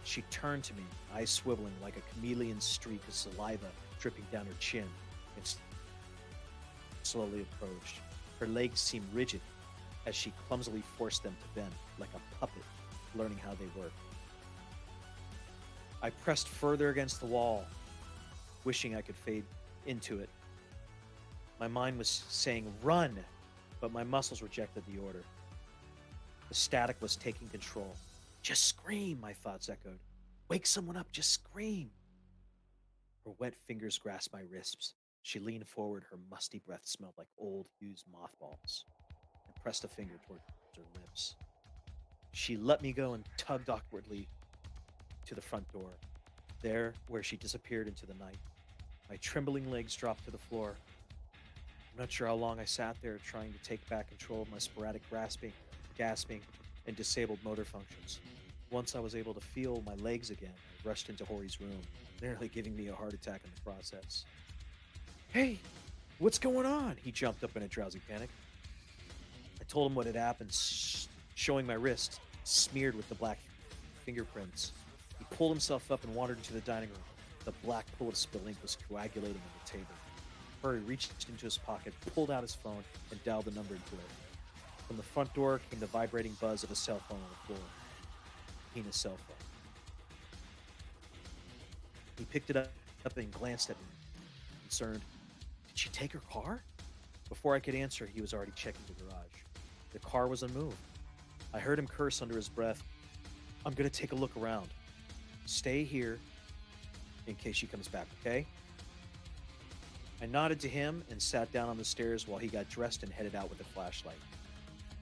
She turned to me, eyes swiveling like a chameleon streak of saliva dripping down her chin, and slowly approached. Her legs seemed rigid as she clumsily forced them to bend, like a puppet learning how they work. I pressed further against the wall, wishing I could fade into it. My mind was saying, "Run!" but my muscles rejected the order. The static was taking control. "Just scream," my thoughts echoed. "Wake someone up, just scream." Her wet fingers grasped my wrists. She leaned forward, her musty breath smelled like old, used mothballs, and pressed a finger towards her lips. She let me go and tugged awkwardly to the front door, there where she disappeared into the night. My trembling legs dropped to the floor. I'm not sure how long I sat there trying to take back control of my sporadic grasping, gasping, and disabled motor functions. Once I was able to feel my legs again, I rushed into Hori's room, nearly giving me a heart attack in the process. Hey, what's going on? He jumped up in a drowsy panic. I told him what had happened, showing my wrist smeared with the black fingerprints. He pulled himself up and wandered into the dining room. The black pool of spilled ink was coagulating on the table. Hurry reached into his pocket, pulled out his phone, and dialed the number into it. From the front door came the vibrating buzz of a cell phone on the floor. Hina's cell phone. He picked it up and glanced at me, concerned. Did she take her car? Before I could answer, he was already checking the garage. The car was unmoved. I heard him curse under his breath. I'm going to take a look around. Stay here in case she comes back, okay? I nodded to him and sat down on the stairs while he got dressed and headed out with a flashlight.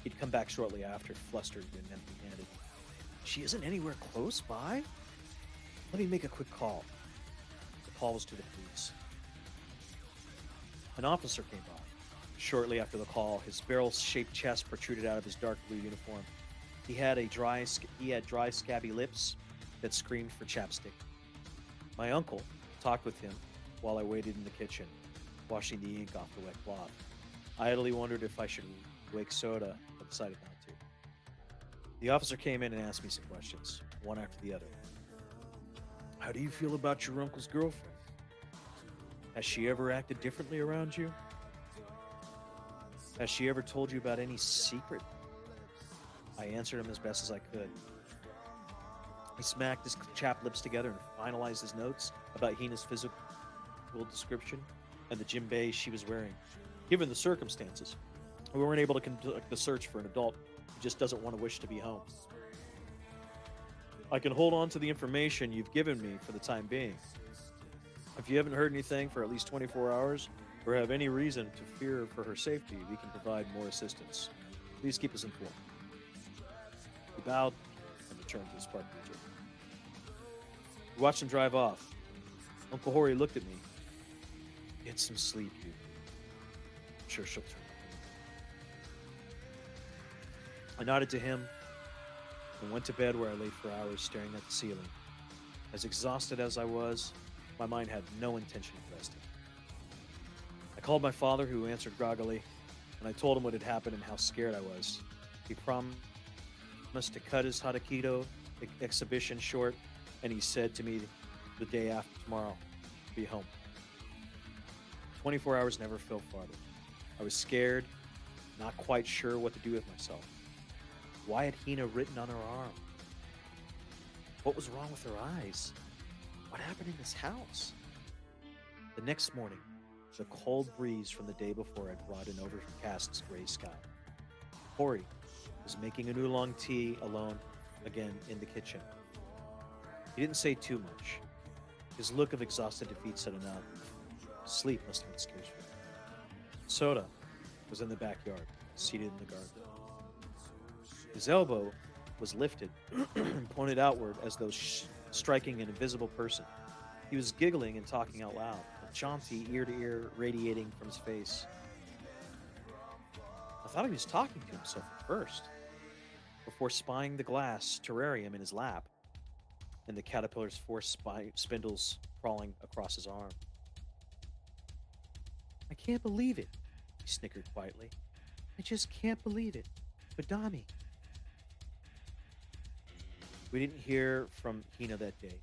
He'd come back shortly after, flustered and empty-handed. She isn't anywhere close by? Let me make a quick call. The call was to the police. An officer came by. Shortly after the call, his barrel-shaped chest protruded out of his dark blue uniform. He had dry, scabby lips that screamed for chapstick. My uncle talked with him while I waited in the kitchen, washing the ink off the wet cloth. I idly wondered if I should wake Soda, but decided not to. The officer came in and asked me some questions, one after the other. How do you feel about your uncle's girlfriend? Has she ever acted differently around you? Has she ever told you about any secret? I answered him as best as I could. He smacked his chapped lips together and finalized his notes about Hina's physical description and the djembe she was wearing. Given the circumstances, we weren't able to conduct the search for an adult who just doesn't want to wish to be home. I can hold on to the information you've given me for the time being. If you haven't heard anything for at least 24 hours, or have any reason to fear for her safety, we can provide more assistance. Please keep us informed. He bowed and returned to his park region. We watched him drive off. Uncle Hori looked at me. Get some sleep, dude. I'm sure she'll turn up. I nodded to him and went to bed, where I lay for hours staring at the ceiling. As exhausted as I was, my mind had no intention of resting. I called my father, who answered groggily, and I told him what had happened and how scared I was. He promised to cut his Hatakido exhibition short, and he said to me the day after tomorrow, be home. 24 hours never fell farther. I was scared, not quite sure what to do with myself. Why had Hina written on her arm? What was wrong with her eyes? What happened in this house? The next morning, the cold breeze from the day before had brought an overcast gray sky. Hori was making an oolong tea alone again in the kitchen. He didn't say too much. His look of exhausted defeat said enough. Sleep must have been scarce for him. Soda was in the backyard, seated in the garden. His elbow was lifted and pointed outward as though striking an invisible person. He was giggling and talking out loud, a jaunty ear-to-ear radiating from his face. I thought he was talking to himself at first, before spying the glass terrarium in his lap and the caterpillar's four spindles crawling across his arm. I can't believe it, he snickered quietly. I just can't believe it. Badami. We didn't hear from Hina that day.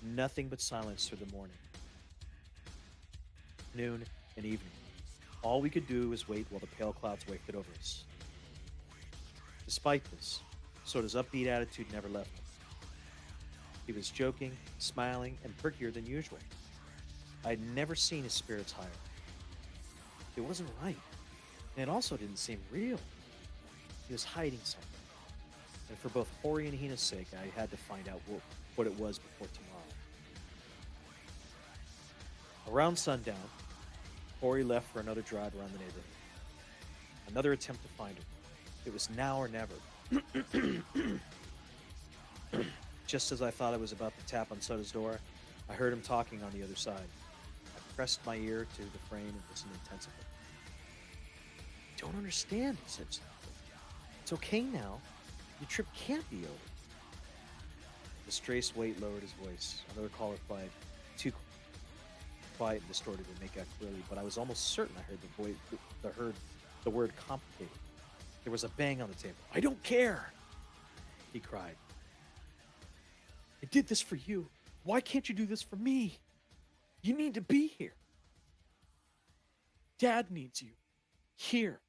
Nothing but silence through the morning, noon, and evening. All we could do was wait while the pale clouds wafted over us. Despite this, Soda's upbeat attitude never left him. He was joking, smiling, and perkier than usual. I had never seen his spirits higher. It wasn't right, and it also didn't seem real. He was hiding something. And for both Hori and Hina's sake, I had to find out what it was before tomorrow. Around sundown, Hori left for another drive around the neighborhood. Another attempt to find her. It was now or never. Just as I thought I was about to tap on Soda's door, I heard him talking on the other side. I pressed my ear to the frame and listened intensively. I don't understand, he said softly. It's okay now. Your trip can't be over. The straight's weight lowered his voice. Another caller replied, too quiet and distorted to make out clearly, but I was almost certain I heard the word complicated. There was a bang on the table. I don't care, he cried. I did this for you. Why can't you do this for me? You need to be here. Dad needs you. Here.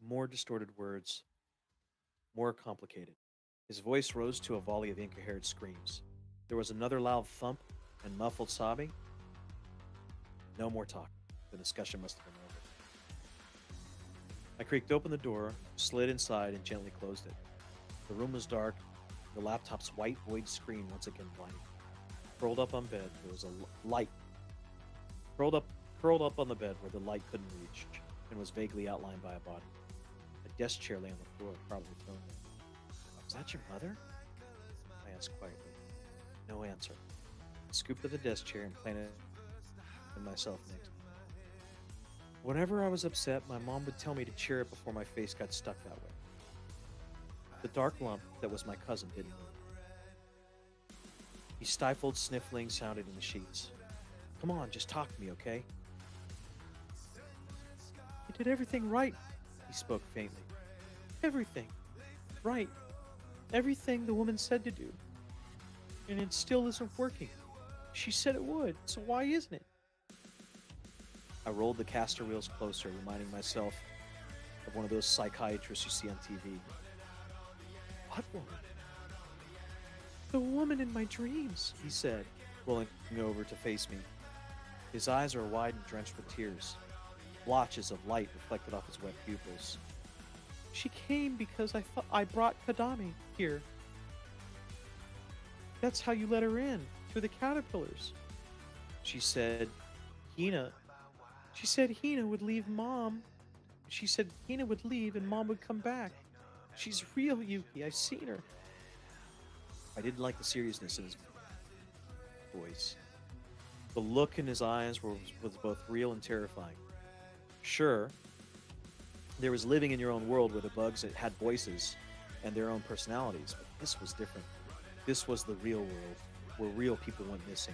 More distorted words. More complicated. His voice rose to a volley of incoherent screams. There was another loud thump and muffled sobbing. No more talking. The discussion must have been over. I creaked open the door, slid inside, and gently closed it. The room was dark. The laptop's white void screen once again blinded. Curled up on bed, there was a light. Curled up on the bed where the light couldn't reach, and was vaguely outlined by a body. A desk chair lay on the floor, probably thrown there. Was that your mother? I asked quietly. No answer. I scooped up the desk chair and planted myself next. Whenever I was upset, my mom would tell me to cheer it before my face got stuck that way. The dark lump that was my cousin didn't move. He stifled sniffling sounded in the sheets. Come on, just talk to me, okay? You did everything right, he spoke faintly. Everything. Right. Everything the woman said to do. And it still isn't working. She said it would, so why isn't it? I rolled the caster wheels closer, reminding myself of one of those psychiatrists you see on TV. What woman? The woman in my dreams, he said, rolling over to face me. His eyes were wide and drenched with tears. Blotches of light reflected off his wet pupils. She came because I brought Kadami here. That's how you let her in, through the caterpillars. She said Hina would leave Mom. She said Hina would leave and Mom would come back. She's real, Yuki. I've seen her. I didn't like the seriousness in his voice. The look in his eyes was both real and terrifying. Sure, there was living in your own world where the bugs had voices and their own personalities, but this was different. This was the real world, where real people went missing.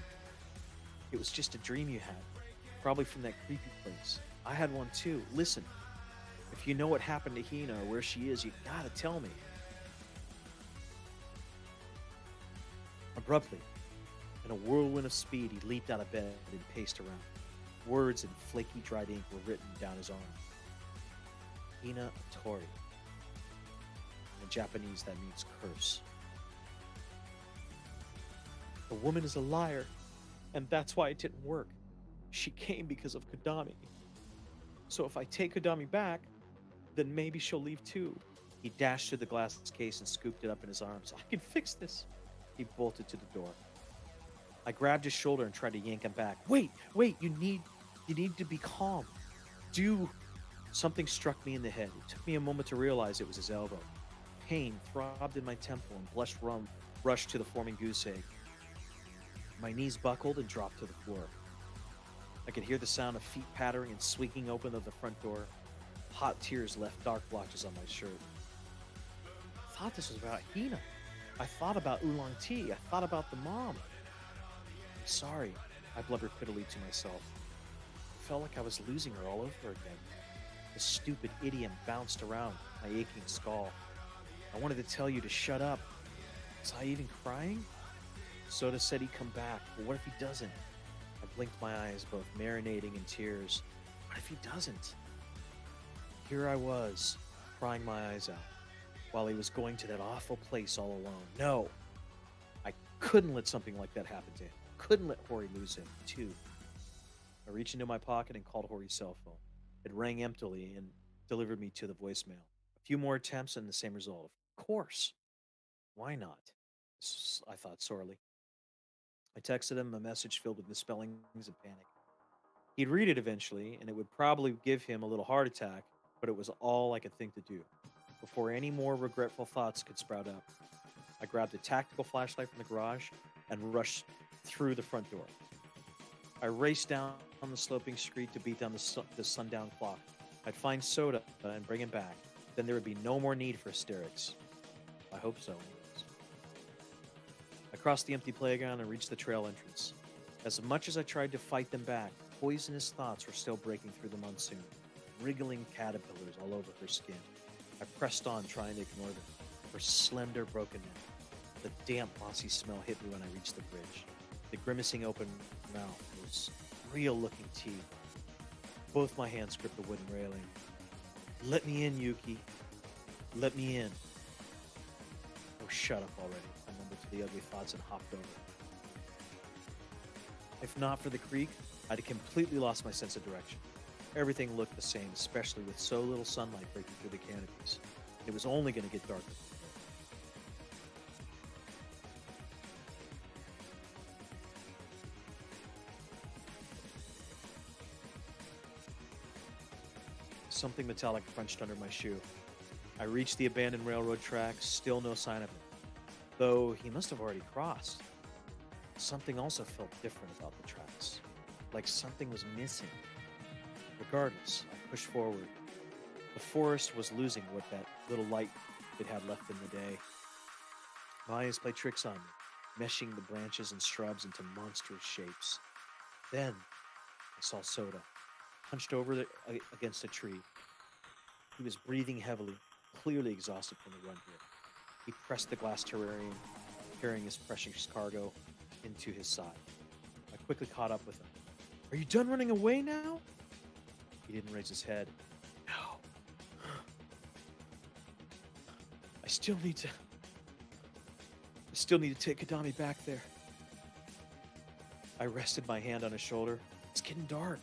It was just a dream you had, probably from that creepy place. I had one too. Listen, if you know what happened to Hina or where she is, you gotta tell me. Abruptly, in a whirlwind of speed, he leaped out of bed and paced around. Words in flaky dried ink were written down his arm. Hina Tori. In Japanese, that means curse. The woman is a liar, and that's why it didn't work. She came because of Kodami. So if I take Kodami back, then maybe she'll leave too. He dashed to the glass case and scooped it up in his arms. I can fix this. He bolted to the door. I grabbed his shoulder and tried to yank him back. Wait, you need to be calm. Something struck me in the head. It took me a moment to realize it was his elbow. Pain throbbed in my temple and blush rushed to the forming goose egg. My knees buckled and dropped to the floor. I could hear the sound of feet pattering and squeaking open of the front door. Hot tears left dark blotches on my shirt. I thought this was about Hina. I thought about oolong tea. I thought about the mom. I'm sorry, I blubbered prettily to myself. It felt like I was losing her all over again. The stupid idiom bounced around my aching skull. I wanted to tell you to shut up. Was I even crying? Soda said he'd come back, but what if he doesn't? I blinked my eyes, both marinating in tears. What if he doesn't? Here I was, crying my eyes out, while he was going to that awful place all alone. No! I couldn't let something like that happen to him. Couldn't let Hori lose him, too. I reached into my pocket and called Hori's cell phone. It rang emptily and delivered me to the voicemail. A few more attempts and the same result. Of course. Why not? I thought sorely. I texted him a message filled with misspellings and panic. He'd read it eventually, and it would probably give him a little heart attack, but it was all I could think to do, before any more regretful thoughts could sprout up. I grabbed a tactical flashlight from the garage and rushed through the front door. I raced down the sloping street to beat down the sundown clock. I'd find Soda and bring him back. Then there would be no more need for hysterics. I hope so. I crossed the empty playground and reached the trail entrance. As much as I tried to fight them back, poisonous thoughts were still breaking through the monsoon, wriggling caterpillars all over her skin. I pressed on, trying to ignore them. Her slender brokenness. The damp, mossy smell hit me when I reached the bridge. The grimacing open mouth, those real-looking teeth. Both my hands gripped the wooden railing. Let me in, Yuki. Let me in. Oh, shut up already. I mumbled to the ugly thoughts and hopped over. If not for the creek, I'd have completely lost my sense of direction. Everything looked the same, especially with so little sunlight breaking through the canopies. It was only going to get darker. Something metallic crunched under my shoe. I reached the abandoned railroad tracks, still no sign of him. Though he must have already crossed. Something also felt different about the tracks. Like something was missing. Regardless, I pushed forward. The forest was losing what that little light it had left in the day. My eyes played tricks on me, meshing the branches and shrubs into monstrous shapes. Then I saw Soda, hunched over against a tree. He was breathing heavily, clearly exhausted from the run here. He pressed the glass terrarium, carrying his precious cargo, into his side. I quickly caught up with him. Are you done running away now? He didn't raise his head. No. I still need to take Kadami back there. I rested my hand on his shoulder. It's getting dark.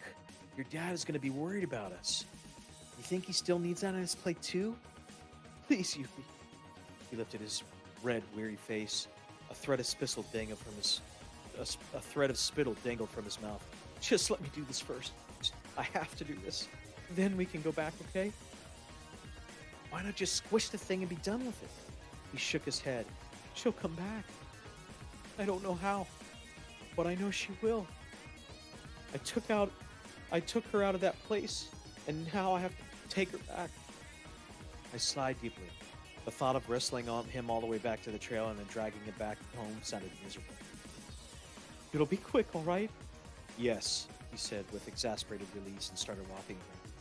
Your dad is going to be worried about us. You think he still needs that on his plate too? Please, Yuki. He lifted his red, weary face. A thread of spittle dangled from his mouth. Just let me do this first. I have to do this. Then we can go back, okay? Why not just squish the thing and be done with it? He shook his head. She'll come back. I don't know how, but I know she will. I took her out of that place, and now I have to take her back. I sighed deeply. The thought of wrestling him all the way back to the trail and then dragging him back home sounded miserable. It'll be quick, all right? Yes, he said with exasperated release and started walking again.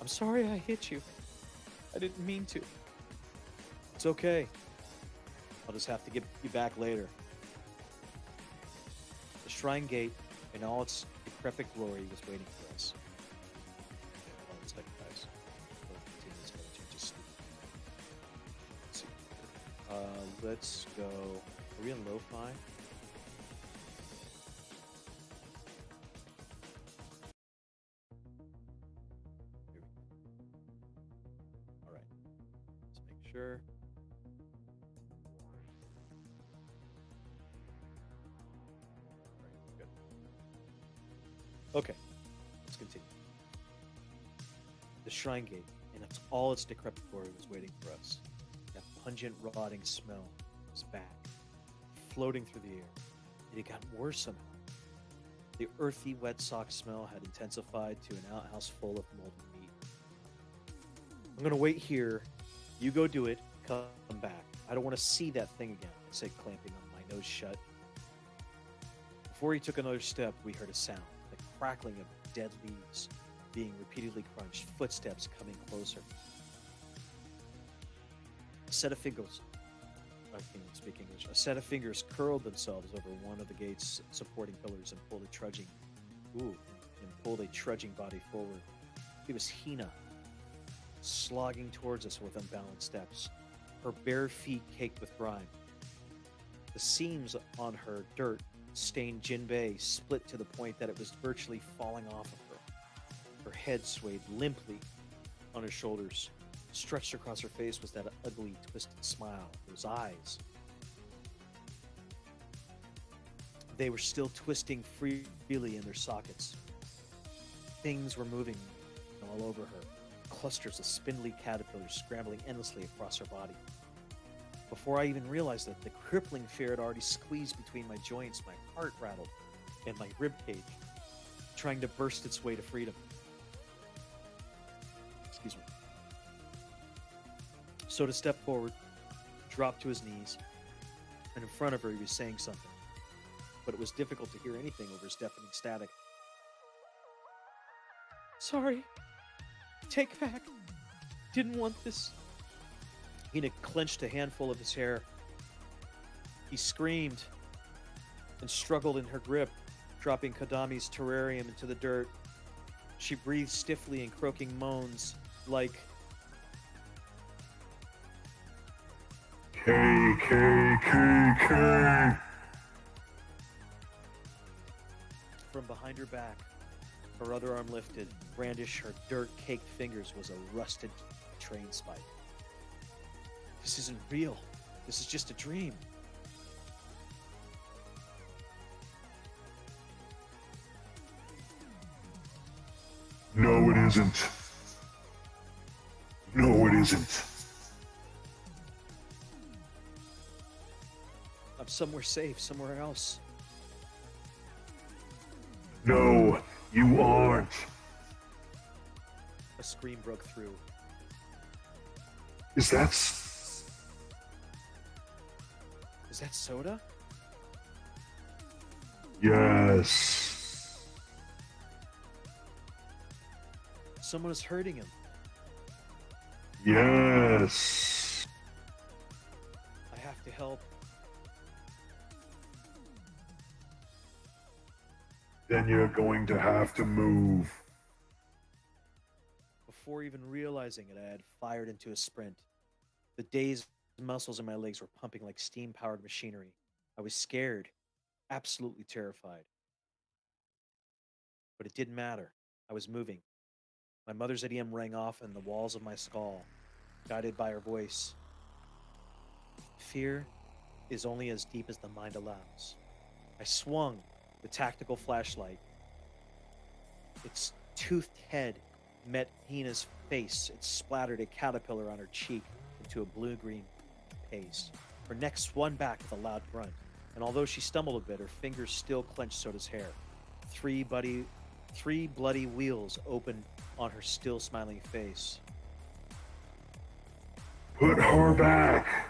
I'm sorry I hit you. I didn't mean to. It's okay. I'll just have to get you back later. The shrine gate, in all its decrepit glory, was waiting for us. One second, guys. Let's go. Are we in lo-fi? All right. Let's make sure. All right, good. Okay, let's continue. The shrine gate, in all its decrepit glory, was waiting for us. That pungent, rotting smell was back, floating through the air. It had gotten worse somehow. The earthy, wet sock smell had intensified to an outhouse full of molten meat. I'm gonna wait here. You go do it. Come back. I don't want to see that thing again, I said, clamping on my nose shut. Before he took another step, we heard a sound, the crackling of dead leaves being repeatedly crunched, footsteps coming closer. A set of fingers, I can't speak English. A set of fingers curled themselves over one of the gate's supporting pillars and pulled a trudging body forward. It was Hina, slogging towards us with unbalanced steps, her bare feet caked with grime. The seams on her dirt-stained jinbei split to the point that it was virtually falling off of her. Her head swayed limply on her shoulders. Stretched across her face was that ugly, twisted smile, those eyes. They were still twisting freely in their sockets. Things were moving all over her, clusters of spindly caterpillars scrambling endlessly across her body. Before I even realized it, the crippling fear had already squeezed between my joints, my heart rattled, and my ribcage, trying to burst its way to freedom. Excuse me. Soda stepped forward, dropped to his knees, and in front of her he was saying something, but it was difficult to hear anything over his deafening static. Sorry. Take back. Didn't want this. Hina clenched a handful of his hair. He screamed and struggled in her grip, dropping Kodami's terrarium into the dirt. She breathed stiffly in croaking moans like, K, K, K, K. from behind her back. Her other arm lifted, brandished her dirt-caked fingers was a rusted train spike. This isn't real. This is just a dream. No, it isn't. No, it isn't. I'm somewhere safe, somewhere else. No, you aren't. A scream broke through. Is that... Is that Soda? Yes. Someone is hurting him. Yes. I have to help. Then you're going to have to move. Before even realizing it, I had fired into a sprint. The dazed muscles in my legs were pumping like steam-powered machinery. I was scared, absolutely terrified. But it didn't matter. I was moving. My mother's idiom rang off in the walls of my skull, guided by her voice. Fear is only as deep as the mind allows. I swung the tactical flashlight. Its toothed head met Hina's face. It splattered a caterpillar on her cheek into a blue-green paste. Her neck swung back with a loud grunt, and although she stumbled a bit, her fingers still clenched Soda's hair. Three bloody wheels opened on her still smiling face. Put her back.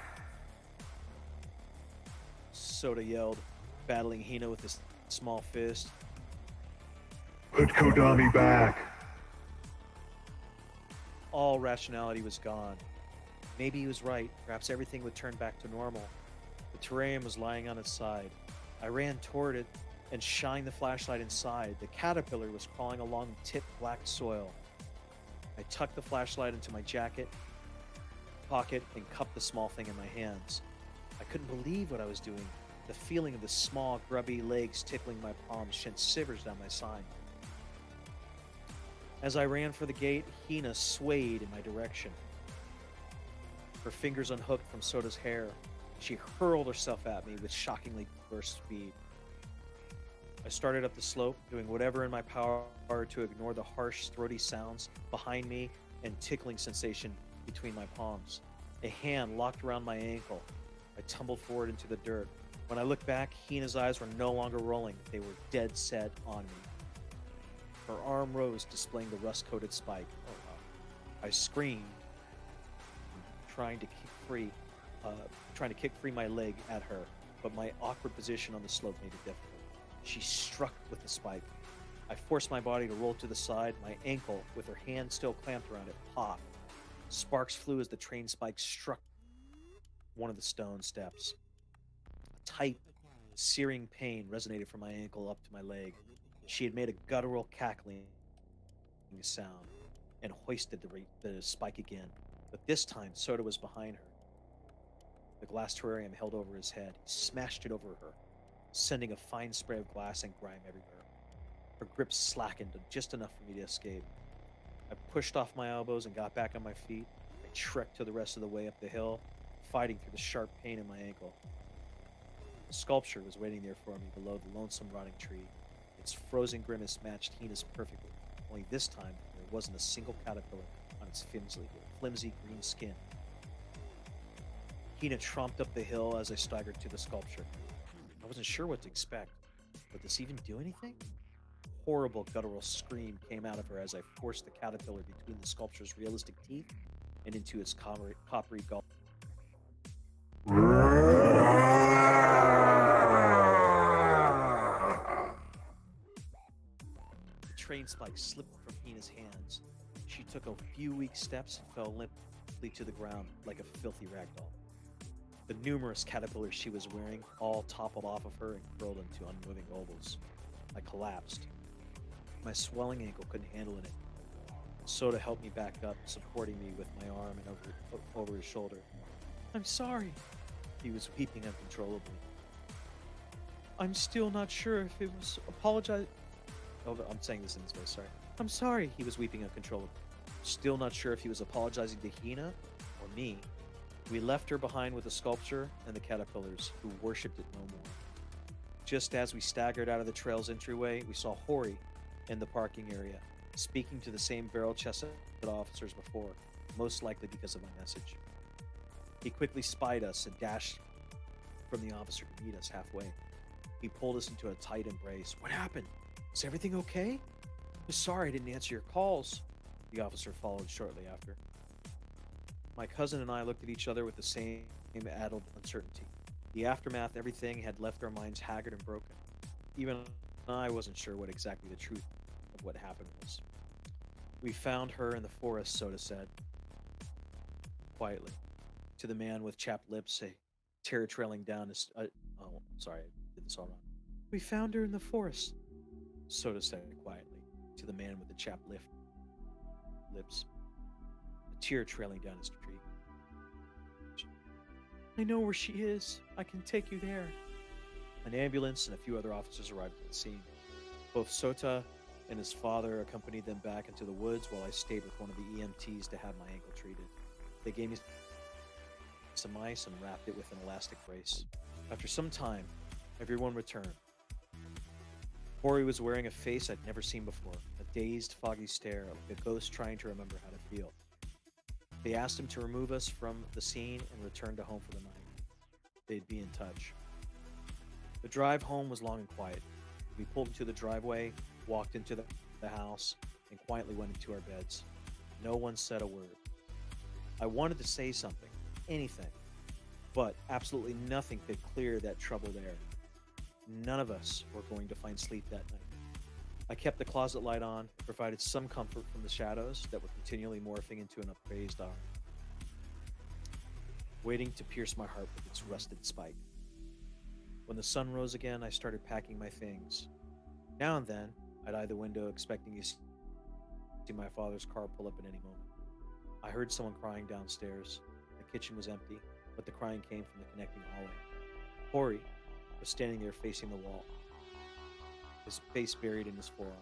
Soda yelled, battling Hina with his small fist. Put Kodami back. All rationality was gone. Maybe he was right. Perhaps everything would turn back to normal. The terrarium was lying on its side. I ran toward it and shined the flashlight inside. The caterpillar was crawling along the tip black soil. I tucked the flashlight into my jacket pocket and cupped the small thing in my hands. I couldn't believe what I was doing. The feeling of the small, grubby legs tickling my palms sent shivers down my spine. As I ran for the gate, Hina swayed in my direction. Her fingers unhooked from Soda's hair. She hurled herself at me with shockingly burst speed. I started up the slope, doing whatever in my power to ignore the harsh, throaty sounds behind me and tickling sensation between my palms. A hand locked around my ankle. I tumbled forward into the dirt. When I looked back, Hina's eyes were no longer rolling. They were dead set on me. Her arm rose, displaying the rust-coated spike. Oh, wow. I screamed, trying to kick free my leg at her, but my awkward position on the slope made it difficult. She struck with the spike. I forced my body to roll to the side. My ankle, with her hand still clamped around it, popped. Sparks flew as the train spike struck one of the stone steps. A tight, searing pain resonated from my ankle up to my leg. She had made a guttural cackling sound and hoisted the spike again, but this time Soda was behind her. The glass terrarium held over his head. He smashed it over her, sending a fine spray of glass and grime everywhere. Her grip slackened just enough for me to escape. I pushed off my elbows and got back on my feet. I trekked to the rest of the way up the hill, fighting through the sharp pain in my ankle. The sculpture was waiting there for me below the lonesome rotting tree. Its frozen grimace matched Hina's perfectly, only this time there wasn't a single caterpillar on its flimsy green skin. Hina tromped up the hill as I staggered to the sculpture. I wasn't sure what to expect. Would this even do anything? A horrible guttural scream came out of her as I forced the caterpillar between the sculpture's realistic teeth and into its coppery gullet. The train spike slipped from Hina's hands. She took a few weak steps and fell limply to the ground like a filthy ragdoll. The numerous caterpillars she was wearing all toppled off of her and curled into unmoving ovals. I collapsed. My swelling ankle couldn't handle it. Soda helped me back up, supporting me with my arm and over his shoulder. I'm sorry. He was weeping uncontrollably. I'm still not sure if it was apologize. Oh, I'm saying this in his voice, sorry. I'm sorry, he was weeping uncontrollably. Still not sure if he was apologizing to Hina or me. We left her behind with the sculpture and the caterpillars, who worshipped it no more. Just as we staggered out of the trail's entryway, we saw Hori in the parking area, speaking to the same barrel-chested officers before, most likely because of my message. He quickly spied us and dashed from the officer to meet us halfway. He pulled us into a tight embrace. What happened? Is everything okay? I'm sorry I didn't answer your calls. The officer followed shortly after. My cousin and I looked at each other with the same addled uncertainty. The aftermath, everything had left our minds haggard and broken. Even I wasn't sure what exactly the truth of what happened was. We found her in the forest, Soda said, quietly, to the man with chapped lips, a tear trailing down his... sorry, I did this all wrong. We found her in the forest, Soda said quietly, to the man with the chapped lips, a tear trailing down his cheek. I know where she is. I can take you there. An ambulance and a few other officers arrived at the scene. Both Sota and his father accompanied them back into the woods while I stayed with one of the EMTs to have my ankle treated. They gave me some ice and wrapped it with an elastic brace. After some time, everyone returned. Hori was wearing a face I'd never seen before, a dazed, foggy stare, like a ghost trying to remember how to feel. They asked him to remove us from the scene and return to home for the night. They'd be in touch. The drive home was long and quiet. We pulled into the driveway, walked into the house, and quietly went into our beds. No one said a word. I wanted to say something, anything, but absolutely nothing could clear that troubled air. None of us were going to find sleep that night. I kept the closet light on, provided some comfort from the shadows that were continually morphing into an upraised arm, waiting to pierce my heart with its rusted spike. When the sun rose again, I started packing my things. Now and then, I'd eye the window expecting to see my father's car pull up at any moment. I heard someone crying downstairs. The kitchen was empty, but the crying came from the connecting hallway. Hori was standing there facing the wall, his face buried in his forearm.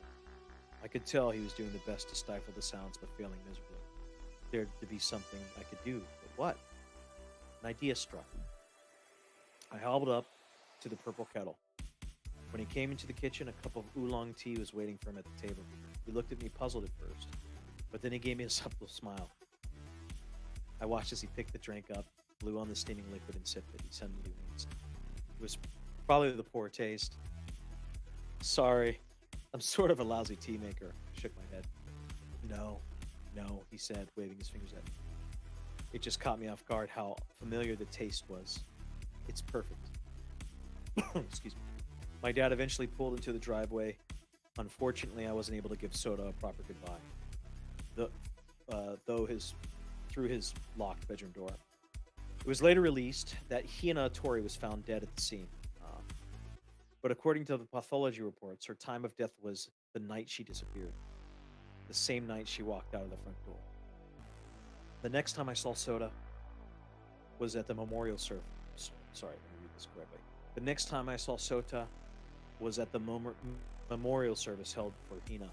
I could tell he was doing the best to stifle the sounds, but failing miserably. There had to be something I could do, but what? An idea struck. I hobbled up to the purple kettle. When he came into the kitchen, a cup of oolong tea was waiting for him at the table. He looked at me puzzled at first, but then he gave me a subtle smile. I watched as he picked the drink up, blew on the steaming liquid, and sipped it. He suddenly winced. It was probably the poor taste. Sorry, I'm sort of a lousy tea maker. I shook my head. No, he said, waving his fingers at me. It just caught me off guard how familiar the taste was. It's perfect. Excuse me. My dad eventually pulled into the driveway. Unfortunately, I wasn't able to give Soda a proper goodbye, through his locked bedroom door. It was later released that Hina Tori was found dead at the scene. But according to the pathology reports, her time of death was the night she disappeared, the same night she walked out of the front door. The next time I saw Soda was at the memorial service. Sorry, let me read this correctly. The next time I saw Sota was at the memorial service held for Hina.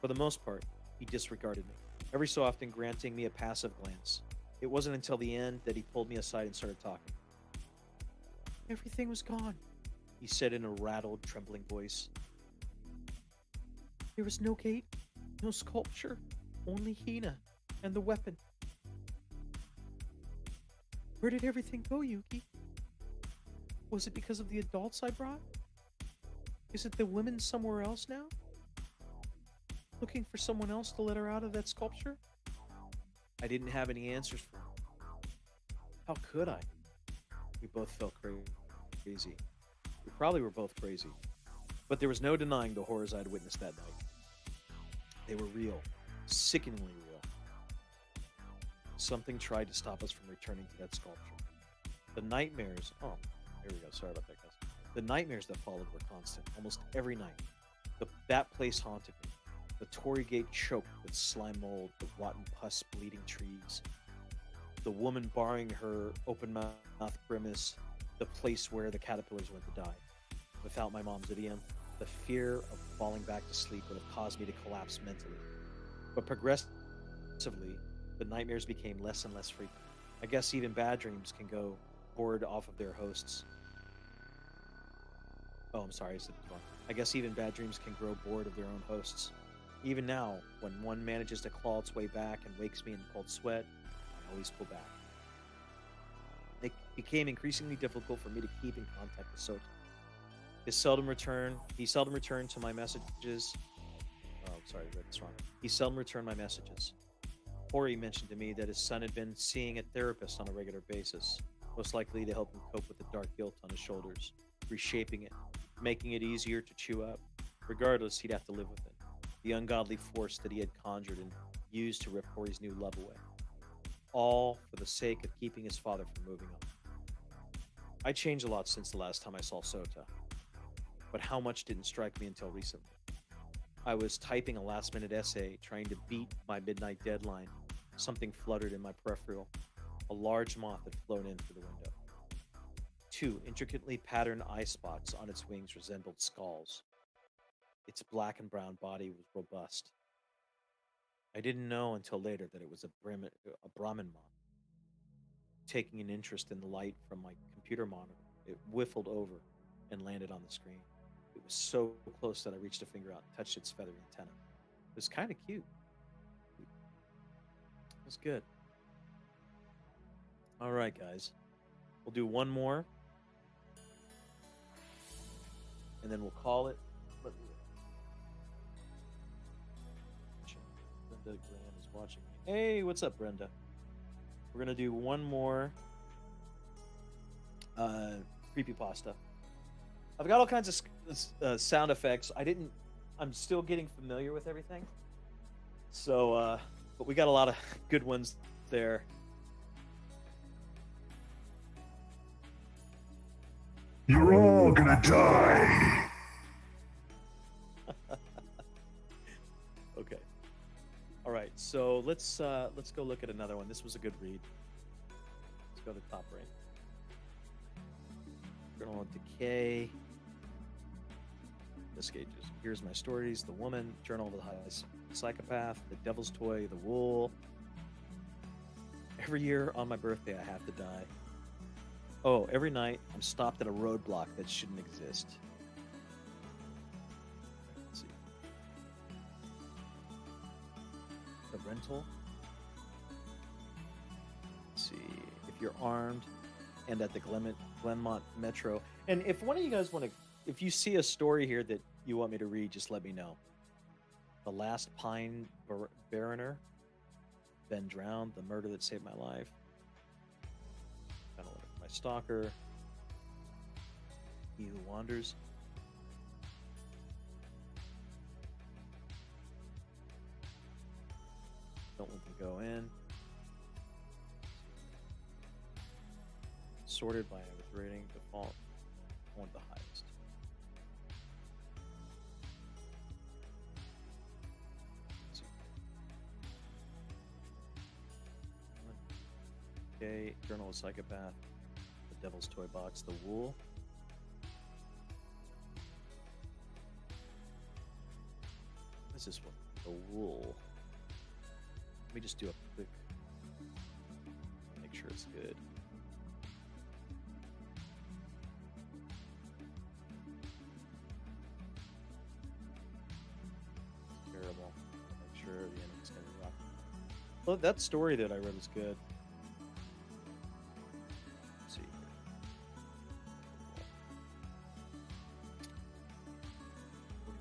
For the most part, he disregarded me, every so often granting me a passive glance. It wasn't until the end that he pulled me aside and started talking. Everything was gone, he said in a rattled, trembling voice. There was no gate, no sculpture, only Hina and the weapon. Where did everything go, Yuki? Was it because of the adults I brought? Is it the women somewhere else now? Looking for someone else to let her out of that sculpture? I didn't have any answers for her. How could I? We both felt crazy. We probably were both crazy. But there was no denying the horrors I'd witnessed that night. They were real, sickeningly real. Something tried to stop us from returning to that sculpture. The nightmares, oh, here we go, sorry about that, guys. The nightmares that followed were constant, almost every night. That place haunted me. The Torii Gate choked with slime mold, the rotten pus bleeding trees. The woman barring her open mouth grimace, the place where the caterpillars went to die. Without my mom's idiom, the fear of falling back to sleep would have caused me to collapse mentally. But progressively, the nightmares became less and less frequent. I guess even bad dreams can go bored off of their hosts. Oh, I'm sorry, I said it wrong. I guess even bad dreams can grow bored of their own hosts. Even now, when one manages to claw its way back and wakes me in a cold sweat, I always pull back. It became increasingly difficult for me to keep in contact with Sota. He seldom returned to my messages. Oh, sorry, I read this wrong. He seldom returned my messages. Hori mentioned to me that his son had been seeing a therapist on a regular basis, most likely to help him cope with the dark guilt on his shoulders, reshaping it, making it easier to chew up. Regardless, he'd have to live with it. The ungodly force that he had conjured and used to rip Hori's new love away. All for the sake of keeping his father from moving on. I changed a lot since the last time I saw Sota, but how much didn't strike me until recently. I was typing a last-minute essay, trying to beat my midnight deadline. Something fluttered in my peripheral. A large moth had flown in through the window. 2 intricately patterned eye spots on its wings resembled skulls. Its black and brown body was robust. I didn't know until later that it was a Brahmin moth. Taking an interest in the light from my computer monitor, it whiffled over and landed on the screen. It was so close that I reached a finger out and touched its feathery antenna. It was kind of cute. It was good. All right, guys. We'll do one more. And then we'll call it. Brenda Graham is watching me. Hey, what's up, Brenda? We're going to do one more creepypasta. I've got all kinds of sound effects. I'm still getting familiar with everything. So, but we got a lot of good ones there. You're all gonna die. Okay. All right. So let's go look at another one. This was a good read. Let's go to top right. Journal of Decay. This gauges. Here's my stories. The Woman. Journal of the High Psychopath. The Devil's Toy. The Wool. Every year on my birthday, I have to die. Oh, every night I'm stopped at a roadblock that shouldn't exist. Let's see. The Rental. Let's see. If you're armed and at the Glenmont Metro. And if one of you guys want to, if you see a story here that you want me to read, just let me know. The Last Pine Barrener. Ben Drowned. The Murder That Saved My Life. My Stalker, He Who Wanders. Don't want to go in. Sorted by average rating, default. I want the highest. Okay, Journal of Psychopath. Devil's Toy Box, The Wool. What is this one? The Wool. Let me just do a quick, make sure it's good. Terrible. Make sure the ending's gonna rock. Well, that story that I read was good.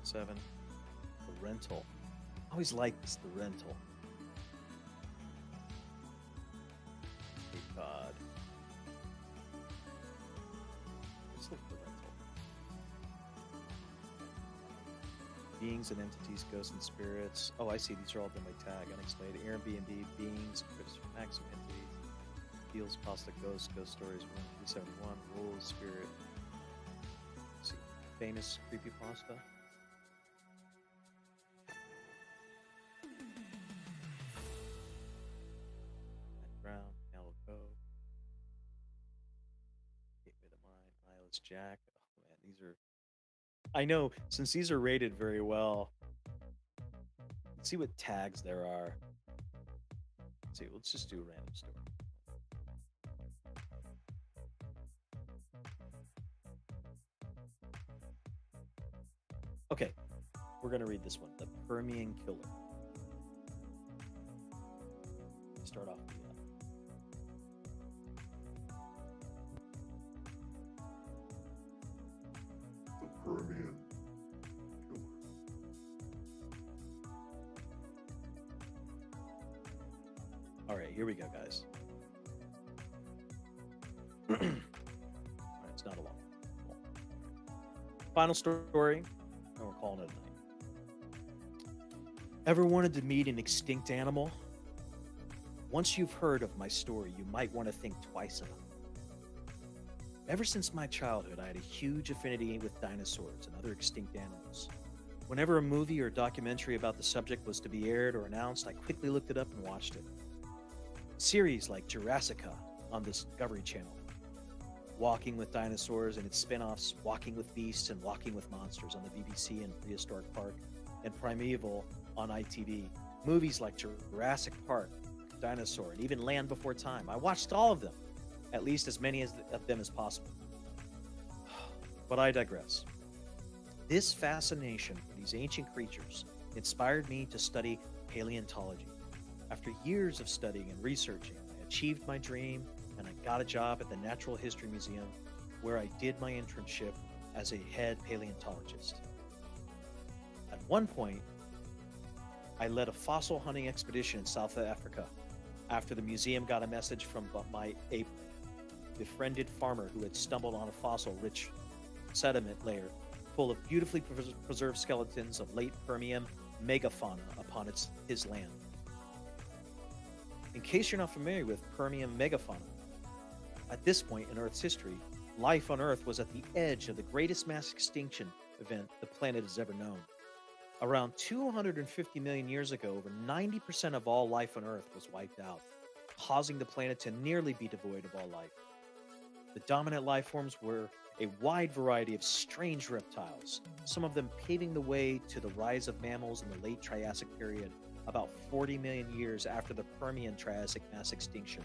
7. The rental. I always like this, the rental. Cape Cod. Let's look at the rental. Beings and entities, ghosts and spirits. Oh, I see. These are all done by tag. Unexplained. Airbnb, beings, Christopher Max, entities. Deals, pasta, ghost stories, 371, rules, spirit. Let's see. Famous creepypasta. Background, Canal Cove. Gateway to Mine, Eyeless Jack. Oh man, these are. I know, since these are rated very well. Let's see what tags there are. Let's see, let's just do a random story. Okay, we're going to read this one, The Permian Killer. Start off The Permian Killer. All right, here we go, guys. All right, it's not a long one. Final story, and we're calling it a night. Ever wanted to meet an extinct animal? Once you've heard of my story, you might want to think twice about it. Ever since my childhood, I had a huge affinity with dinosaurs and other extinct animals. Whenever a movie or documentary about the subject was to be aired or announced, I quickly looked it up and watched it. Series like Jurassica on the Discovery Channel, Walking with Dinosaurs and its spin-offs, Walking with Beasts and Walking with Monsters on the BBC and Prehistoric Park, and Primeval on ITV. Movies like Jurassic Park, Dinosaur, and even Land Before Time. I watched all of them, at least as many of them as possible. But I digress. This fascination for these ancient creatures inspired me to study paleontology. After years of studying and researching, I achieved my dream and I got a job at the Natural History Museum where I did my internship as a head paleontologist. At one point, I led a fossil hunting expedition in South Africa after the museum got a message from a befriended farmer who had stumbled on a fossil-rich sediment layer full of beautifully preserved skeletons of late Permian megafauna upon his land. In case you're not familiar with Permian megafauna, at this point in Earth's history, life on Earth was at the edge of the greatest mass extinction event the planet has ever known. Around 250 million years ago, over 90% of all life on Earth was wiped out, causing the planet to nearly be devoid of all life. The dominant life forms were a wide variety of strange reptiles, some of them paving the way to the rise of mammals in the late Triassic period, about 40 million years after the Permian Triassic mass extinction.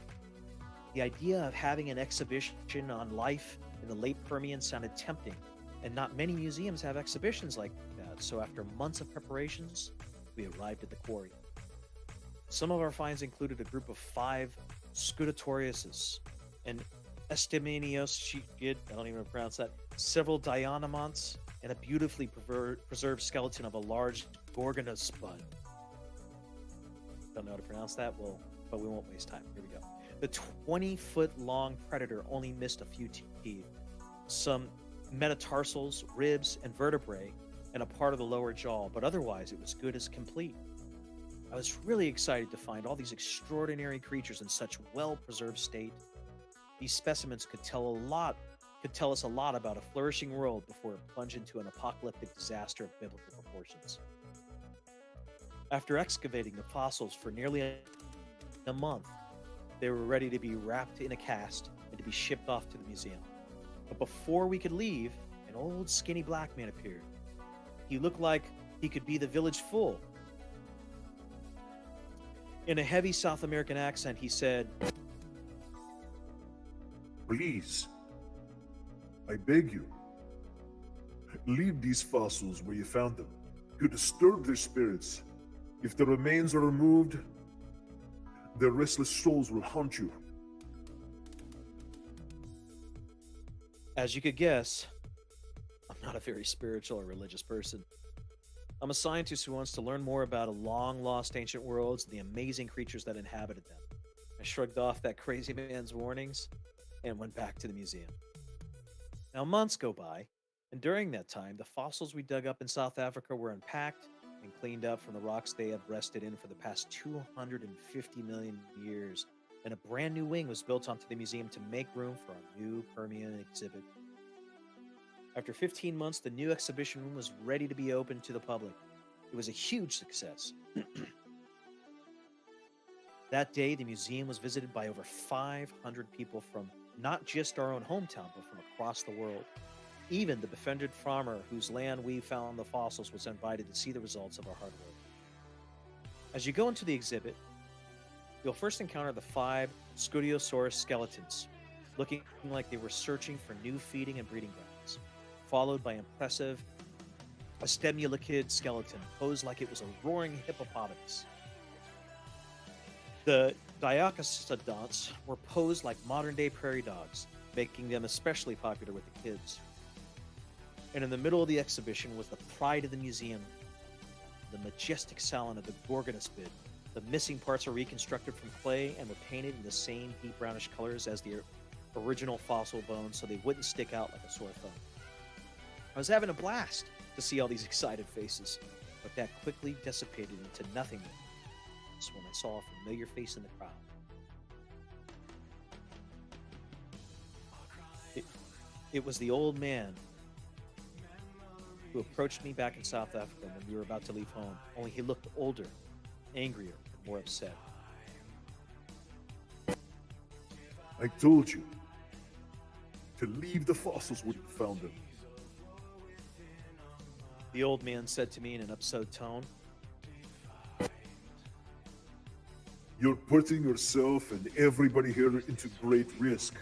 The idea of having an exhibition on life in the late Permian sounded tempting, and not many museums have exhibitions like that, so after months of preparations, we arrived at the quarry. Some of our finds included a group of 5 Scudatoriuses, an Estimenios, I don't even pronounce that, several Dionomonts, and a beautifully preserved skeleton of a large Gorgonospud. Don't know how to pronounce that, well, but we won't waste time. Here we go. The 20-foot-long predator only missed a few teeth, some metatarsals, ribs, and vertebrae, and a part of the lower jaw, but otherwise it was good as complete. I was really excited to find all these extraordinary creatures in such well-preserved state. These specimens could tell us a lot about a flourishing world before it plunged into an apocalyptic disaster of biblical proportions. After excavating the fossils for nearly a month, they were ready to be wrapped in a cast and to be shipped off to the museum. But before we could leave, an old skinny black man appeared. He looked like he could be the village fool. In a heavy South American accent, he said, Please, I beg you, leave these fossils where you found them. You disturb their spirits. If the remains are removed, their restless souls will haunt you. As you could guess, I'm not a very spiritual or religious person. I'm a scientist who wants to learn more about a long lost ancient worlds and the amazing creatures that inhabited them. I shrugged off that crazy man's warnings and went back to the museum. Now, months go by, and during that time, the fossils we dug up in South Africa were unpacked and cleaned up from the rocks they had rested in for the past 250 million years, and a brand new wing was built onto the museum to make room for our new Permian exhibit. After 15 months, the new exhibition room was ready to be opened to the public. It was a huge success. That day, the museum was visited by over 500 people from not just our own hometown, but from across the world. Even the befriended farmer whose land we found the fossils was invited to see the results of our hard work. As you go into the exhibit, you'll first encounter the 5 Scudiosaurus skeletons, looking like they were searching for new feeding and breeding grounds, followed by impressive Astemulikid skeleton posed like it was a roaring hippopotamus. The Diacostodonts were posed like modern-day prairie dogs, making them especially popular with the kids. And in the middle of the exhibition was the pride of the museum, the majestic salon of the Gorgonospid. The missing parts are reconstructed from clay and were painted in the same deep brownish colors as the original fossil bones so they wouldn't stick out like a sore thumb. I was having a blast to see all these excited faces, but that quickly dissipated into nothingness when I saw a familiar face in the crowd. It was the old man who approached me back in South Africa when we were about to leave home, only he looked older, angrier, and more upset. I told you to leave the fossils where you found them. The old man said to me in an upset tone. You're putting yourself and everybody here into great risk.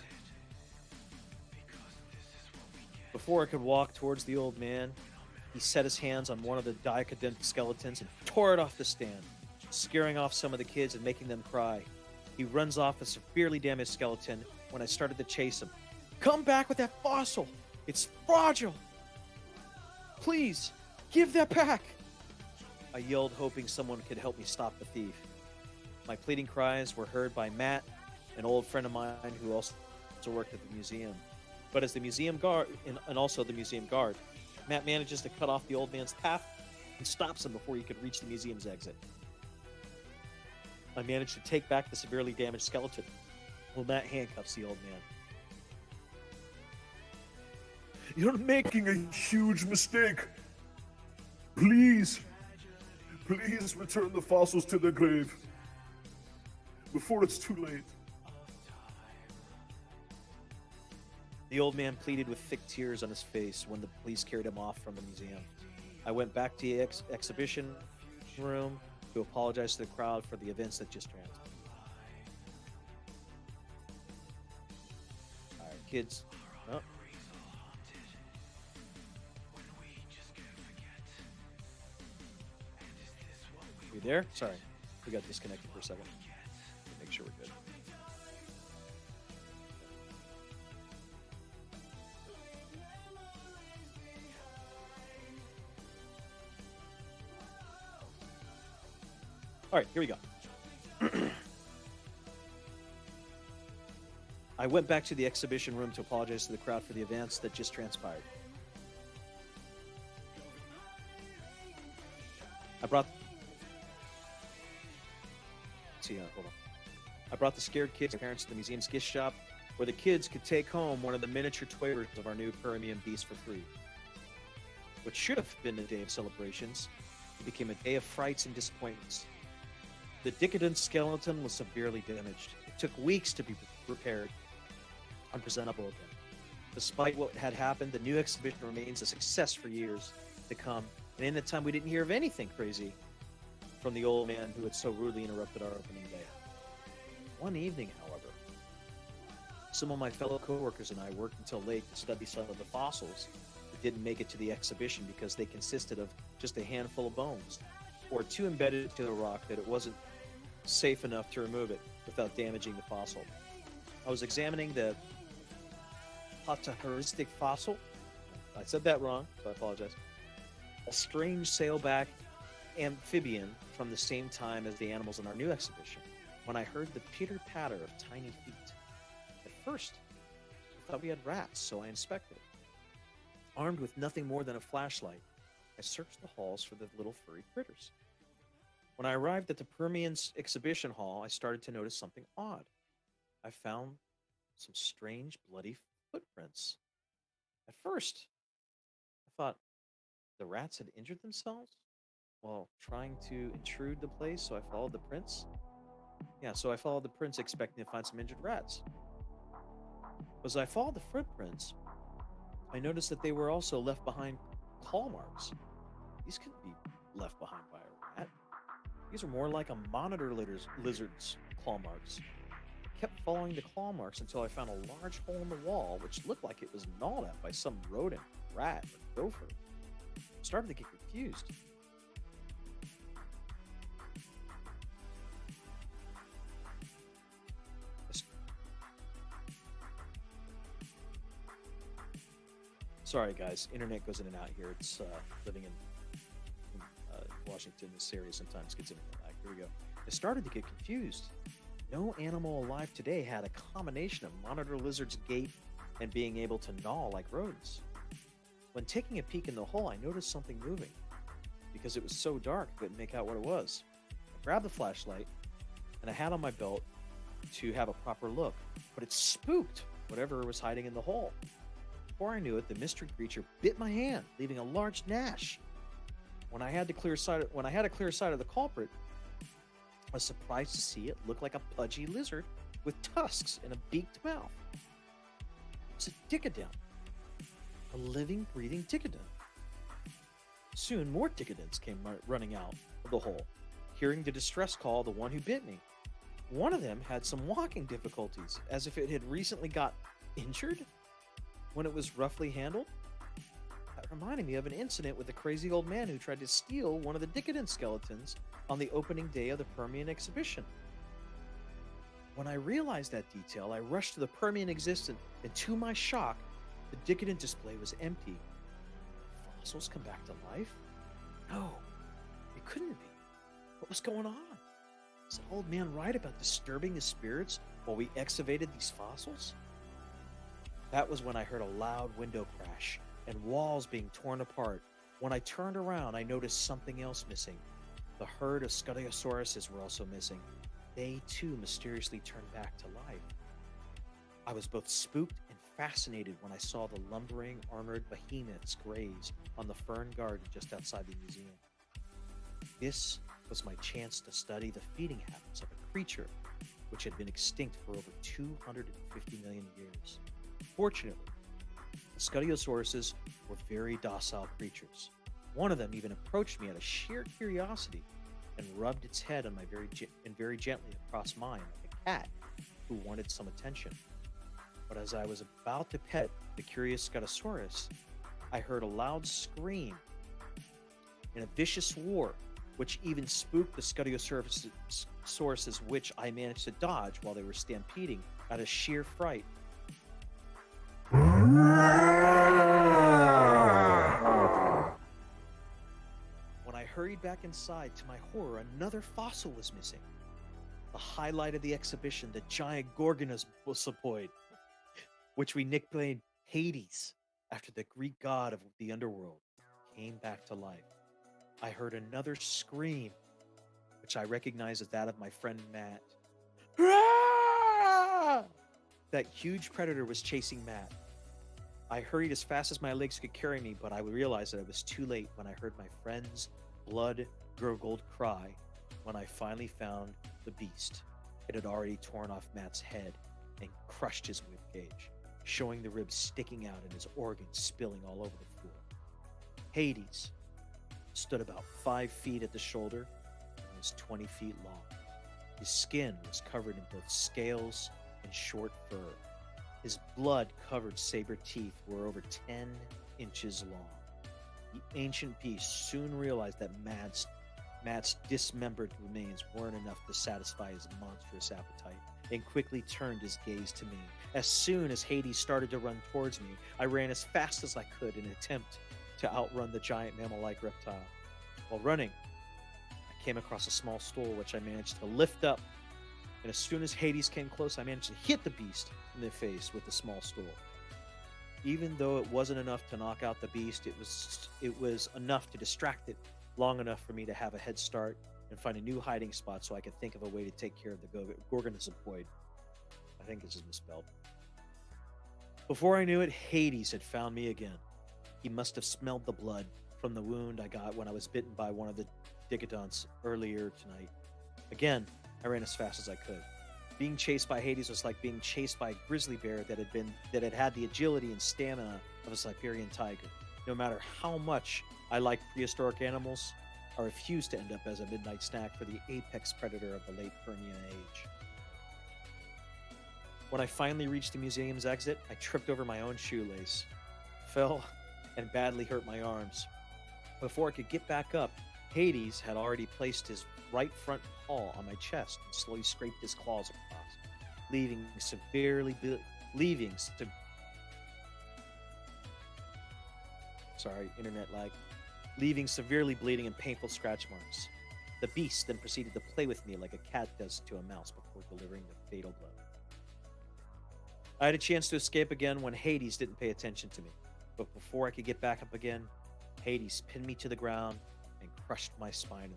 Before I could walk towards the old man, he set his hands on one of the Diacodont skeletons and tore it off the stand, scaring off some of the kids and making them cry. He runs off a severely damaged skeleton when I started to chase him. Come back with that fossil! It's fragile! Please, give that back! I yelled, hoping someone could help me stop the thief. My pleading cries were heard by Matt, an old friend of mine who also worked at the museum. But as the museum guard, and also the museum guard, Matt manages to cut off the old man's path and stops him before he could reach the museum's exit. I managed to take back the severely damaged skeleton, while Matt handcuffs the old man. You're making a huge mistake. Please return the fossils to the grave before it's too late. The old man pleaded with thick tears on his face when the police carried him off from the museum. I went back to the exhibition room to apologize to the crowd for the events that just transpired. All right, kids. Oh. You there? Sorry, we got disconnected for a second. Make sure we're good. All right, here we go. I went back to the exhibition room to apologize to the crowd for the events that just transpired. Hold on. I brought the scared kids' parents to the museum's gift shop, where the kids could take home one of the miniature toy versions of our new Permian beast for free. What should have been a day of celebrations became a day of frights and disappointments. The Diacodont skeleton was severely damaged. It took weeks to be repaired, unpresentable again. Despite what had happened, the new exhibition remains a success for years to come, and in that time we didn't hear of anything crazy from the old man who had so rudely interrupted our opening day. One evening, however, some of my fellow coworkers and I worked until late to study some of the fossils that didn't make it to the exhibition because they consisted of just a handful of bones, or too embedded to the rock that it wasn't safe enough to remove it without damaging the fossil. I was examining the Pataheristic fossil. I said that wrong, so I apologize. a strange sailback amphibian from the same time as the animals in our new exhibition when I heard the pitter-patter of tiny feet. At first, I thought we had rats, so I inspected. Armed with nothing more than a flashlight, I searched the halls for the little furry critters. When I arrived at the Permian's exhibition hall, I started to notice something odd. I found some strange bloody footprints. At first, I thought the rats had injured themselves while trying to intrude the place, so I followed the prints. Yeah, so I followed the prints expecting to find some injured rats. As I followed the footprints, I noticed that they were also left behind claw marks. These couldn't be left behind by a rat. These are more like a monitor lizard's claw marks. I kept following the claw marks until I found a large hole in the wall, which looked like it was gnawed at by some rodent, rat, or gopher. I started to get confused. Sorry, guys. Internet goes in and out here. It's living in Washington. This area sometimes gets internet lag. Here we go. I started to get confused. No animal alive today had a combination of monitor lizard's gait and being able to gnaw like rodents. When taking a peek in the hole, I noticed something moving. Because it was so dark, I couldn't make out what it was. I grabbed the flashlight and I had on my belt to have a proper look, but it spooked whatever was hiding in the hole. Before I knew it, the mystery creature bit my hand, leaving a large gash. When I had a clear sight of the culprit, I was surprised to see it look like a pudgy lizard with tusks and a beaked mouth. It was a Dickadon, a living, breathing Dickadon. Soon, more Dickadons came running out of the hole, hearing the distress call of the one who bit me. One of them had some walking difficulties, as if it had recently got injured when it was roughly handled. That reminded me of an incident with a crazy old man who tried to steal one of the Dickadon skeletons on the opening day of the Permian exhibition. When I realized that detail, I rushed to the Permian exhibit, and to my shock, the Dickadon display was empty. Fossils come back to life? No, it couldn't be. What was going on? Was the old man right about disturbing his spirits while we excavated these fossils? That was when I heard a loud window crash and walls being torn apart. When I turned around, I noticed something else missing. The herd of Scodiosauruses were also missing. They too mysteriously turned back to life. I was both spooked and fascinated when I saw the lumbering, armored behemoths graze on the fern garden just outside the museum. This was my chance to study the feeding habits of a creature which had been extinct for over 250 million years. Fortunately, the Scodiosauruses were very docile creatures. One of them even approached me out of sheer curiosity and rubbed its head on my very gently across mine like a cat who wanted some attention. But as I was about to pet the curious Scodisaurus, I heard a loud scream and a vicious roar, which even spooked the Scodiosauruses, which I managed to dodge while they were stampeding out of sheer fright. When I hurried back inside, to my horror, another fossil was missing. The highlight of the exhibition, the giant Gorgonosapoid, which we nicknamed Hades after the Greek god of the underworld, came back to life. I heard another scream, which I recognized as that of my friend Matt. That huge predator was chasing Matt. I hurried as fast as my legs could carry me, but I realized that it was too late when I heard my friend's blood-gurgled cry when I finally found the beast. It had already torn off Matt's head and crushed his ribcage, showing the ribs sticking out and his organs spilling all over the floor. Hades stood about 5 feet at the shoulder and was 20 feet long. His skin was covered in both scales and short fur. His blood-covered saber teeth were over 10 inches long. The ancient beast soon realized that Matt's dismembered remains weren't enough to satisfy his monstrous appetite and quickly turned his gaze to me. As soon as Hades started to run towards me, I ran as fast as I could in an attempt to outrun the giant mammal-like reptile. While running, I came across a small stool which I managed to lift up, and as soon as Hades came close, I managed to hit the beast in the face with the small stool. Even though it wasn't enough to knock out the beast, it was enough to distract it long enough for me to have a head start and find a new hiding spot so I could think of a way to take care of the Gorgonzopoid. I think this is misspelled. Before I knew it, Hades had found me again. He must have smelled the blood from the wound I got when I was bitten by one of the Digodonts earlier tonight. Again, I ran as fast as I could. Being chased by Hades was like being chased by a grizzly bear that had the agility and stamina of a Siberian tiger. No matter how much I like prehistoric animals, I refuse to end up as a midnight snack for the apex predator of the late Permian age. When I finally reached the museum's exit, I tripped over my own shoelace, fell, and badly hurt my arms. Before I could get back up, Hades had already placed his right front paw on my chest and slowly scraped his claws across, leaving severely bleeding and painful scratch marks. The beast then proceeded to play with me like a cat does to a mouse before delivering the fatal blow. I had a chance to escape again when Hades didn't pay attention to me, but before I could get back up again, Hades pinned me to the ground and crushed my spine in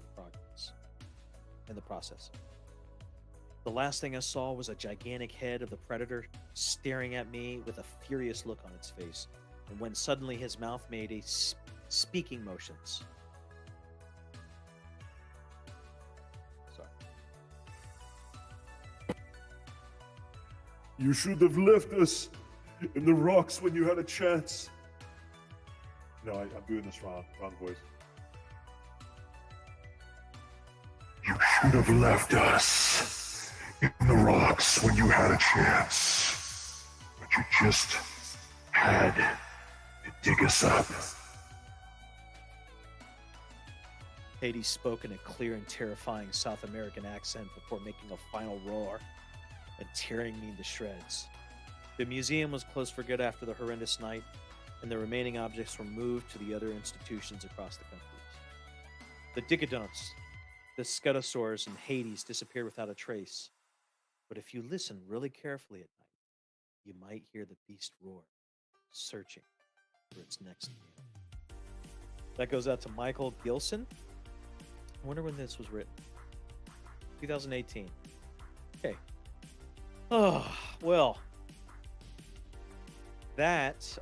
the process. The last thing I saw was a gigantic head of the predator staring at me with a furious look on its face, and when suddenly his mouth made a speaking motions. Sorry. You should have left us in the rocks when you had a chance. No, I'm doing this wrong voice. You should have left us in the rocks when you had a chance. But you just had to dig us up. Hades spoke in a clear and terrifying South American accent before making a final roar and tearing me into shreds. The museum was closed for good after the horrendous night, and the remaining objects were moved to the other institutions across the country. The Digodonts, the Scutosaurs, and Hades disappeared without a trace. But if you listen really carefully at night, you might hear the beast roar, searching for its next meal. That goes out to Michael Gilson. I wonder when this was written. 2018. Okay. Oh, well. That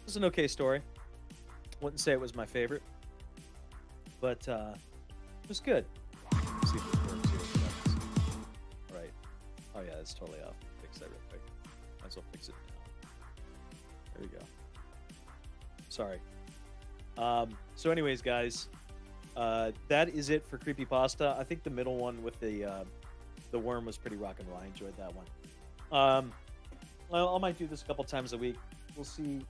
was an okay story. Wouldn't say it was my favorite, but it was good. Let's see if this works here. Right. Oh yeah, it's totally off. Fix that real quick. Might as well fix it now. There we go. Sorry. So anyways, guys, that is it for Creepypasta. I think the middle one with the worm was pretty rock and roll. I enjoyed that one. Well, I might do this a couple times a week. We'll see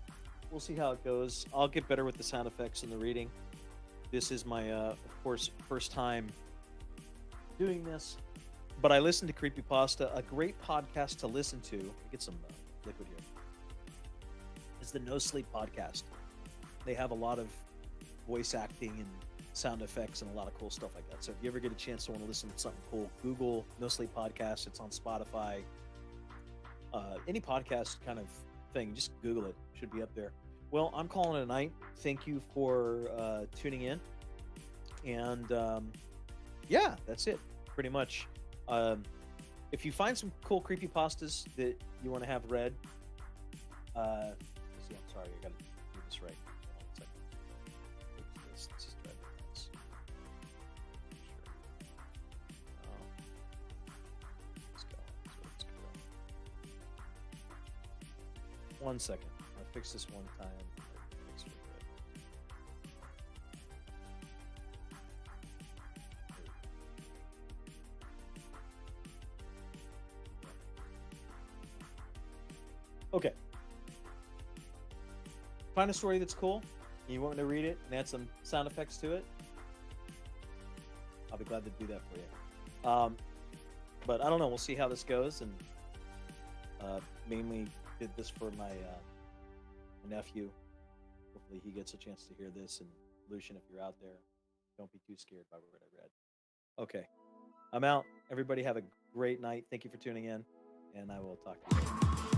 how it goes. I'll get better with the sound effects and the reading. This is my, of course, first time doing this. But I listened to Creepypasta. A great podcast to listen to. Let me get some liquid here. Is the No Sleep podcast. They have a lot of voice acting and sound effects and a lot of cool stuff like that. So if you ever get a chance to want to listen to something cool, Google No Sleep podcast. It's on Spotify. Any podcast kind of thing, just Google it. Should be up there. Well, I'm calling it a night. Thank you for tuning in. And yeah, that's it, pretty much. If you find some cool creepypastas that you want to have read, let's see, I'm sorry, I gotta do this right. Hold on a second. This is red. Sure. Let's go. Let's go. 1 second. I'll fix this one time. Fix it good. Okay. Find a story that's cool. You want me to read it and add some sound effects to it? I'll be glad to do that for you. But I don't know. We'll see how this goes. And mainly did this for my nephew. hopefully he gets a chance to hear this. And Lucian, if you're out there, don't be too scared by what I read. Okay, I'm out. Everybody have a great night. Thank you for tuning in, and I will talk to you later.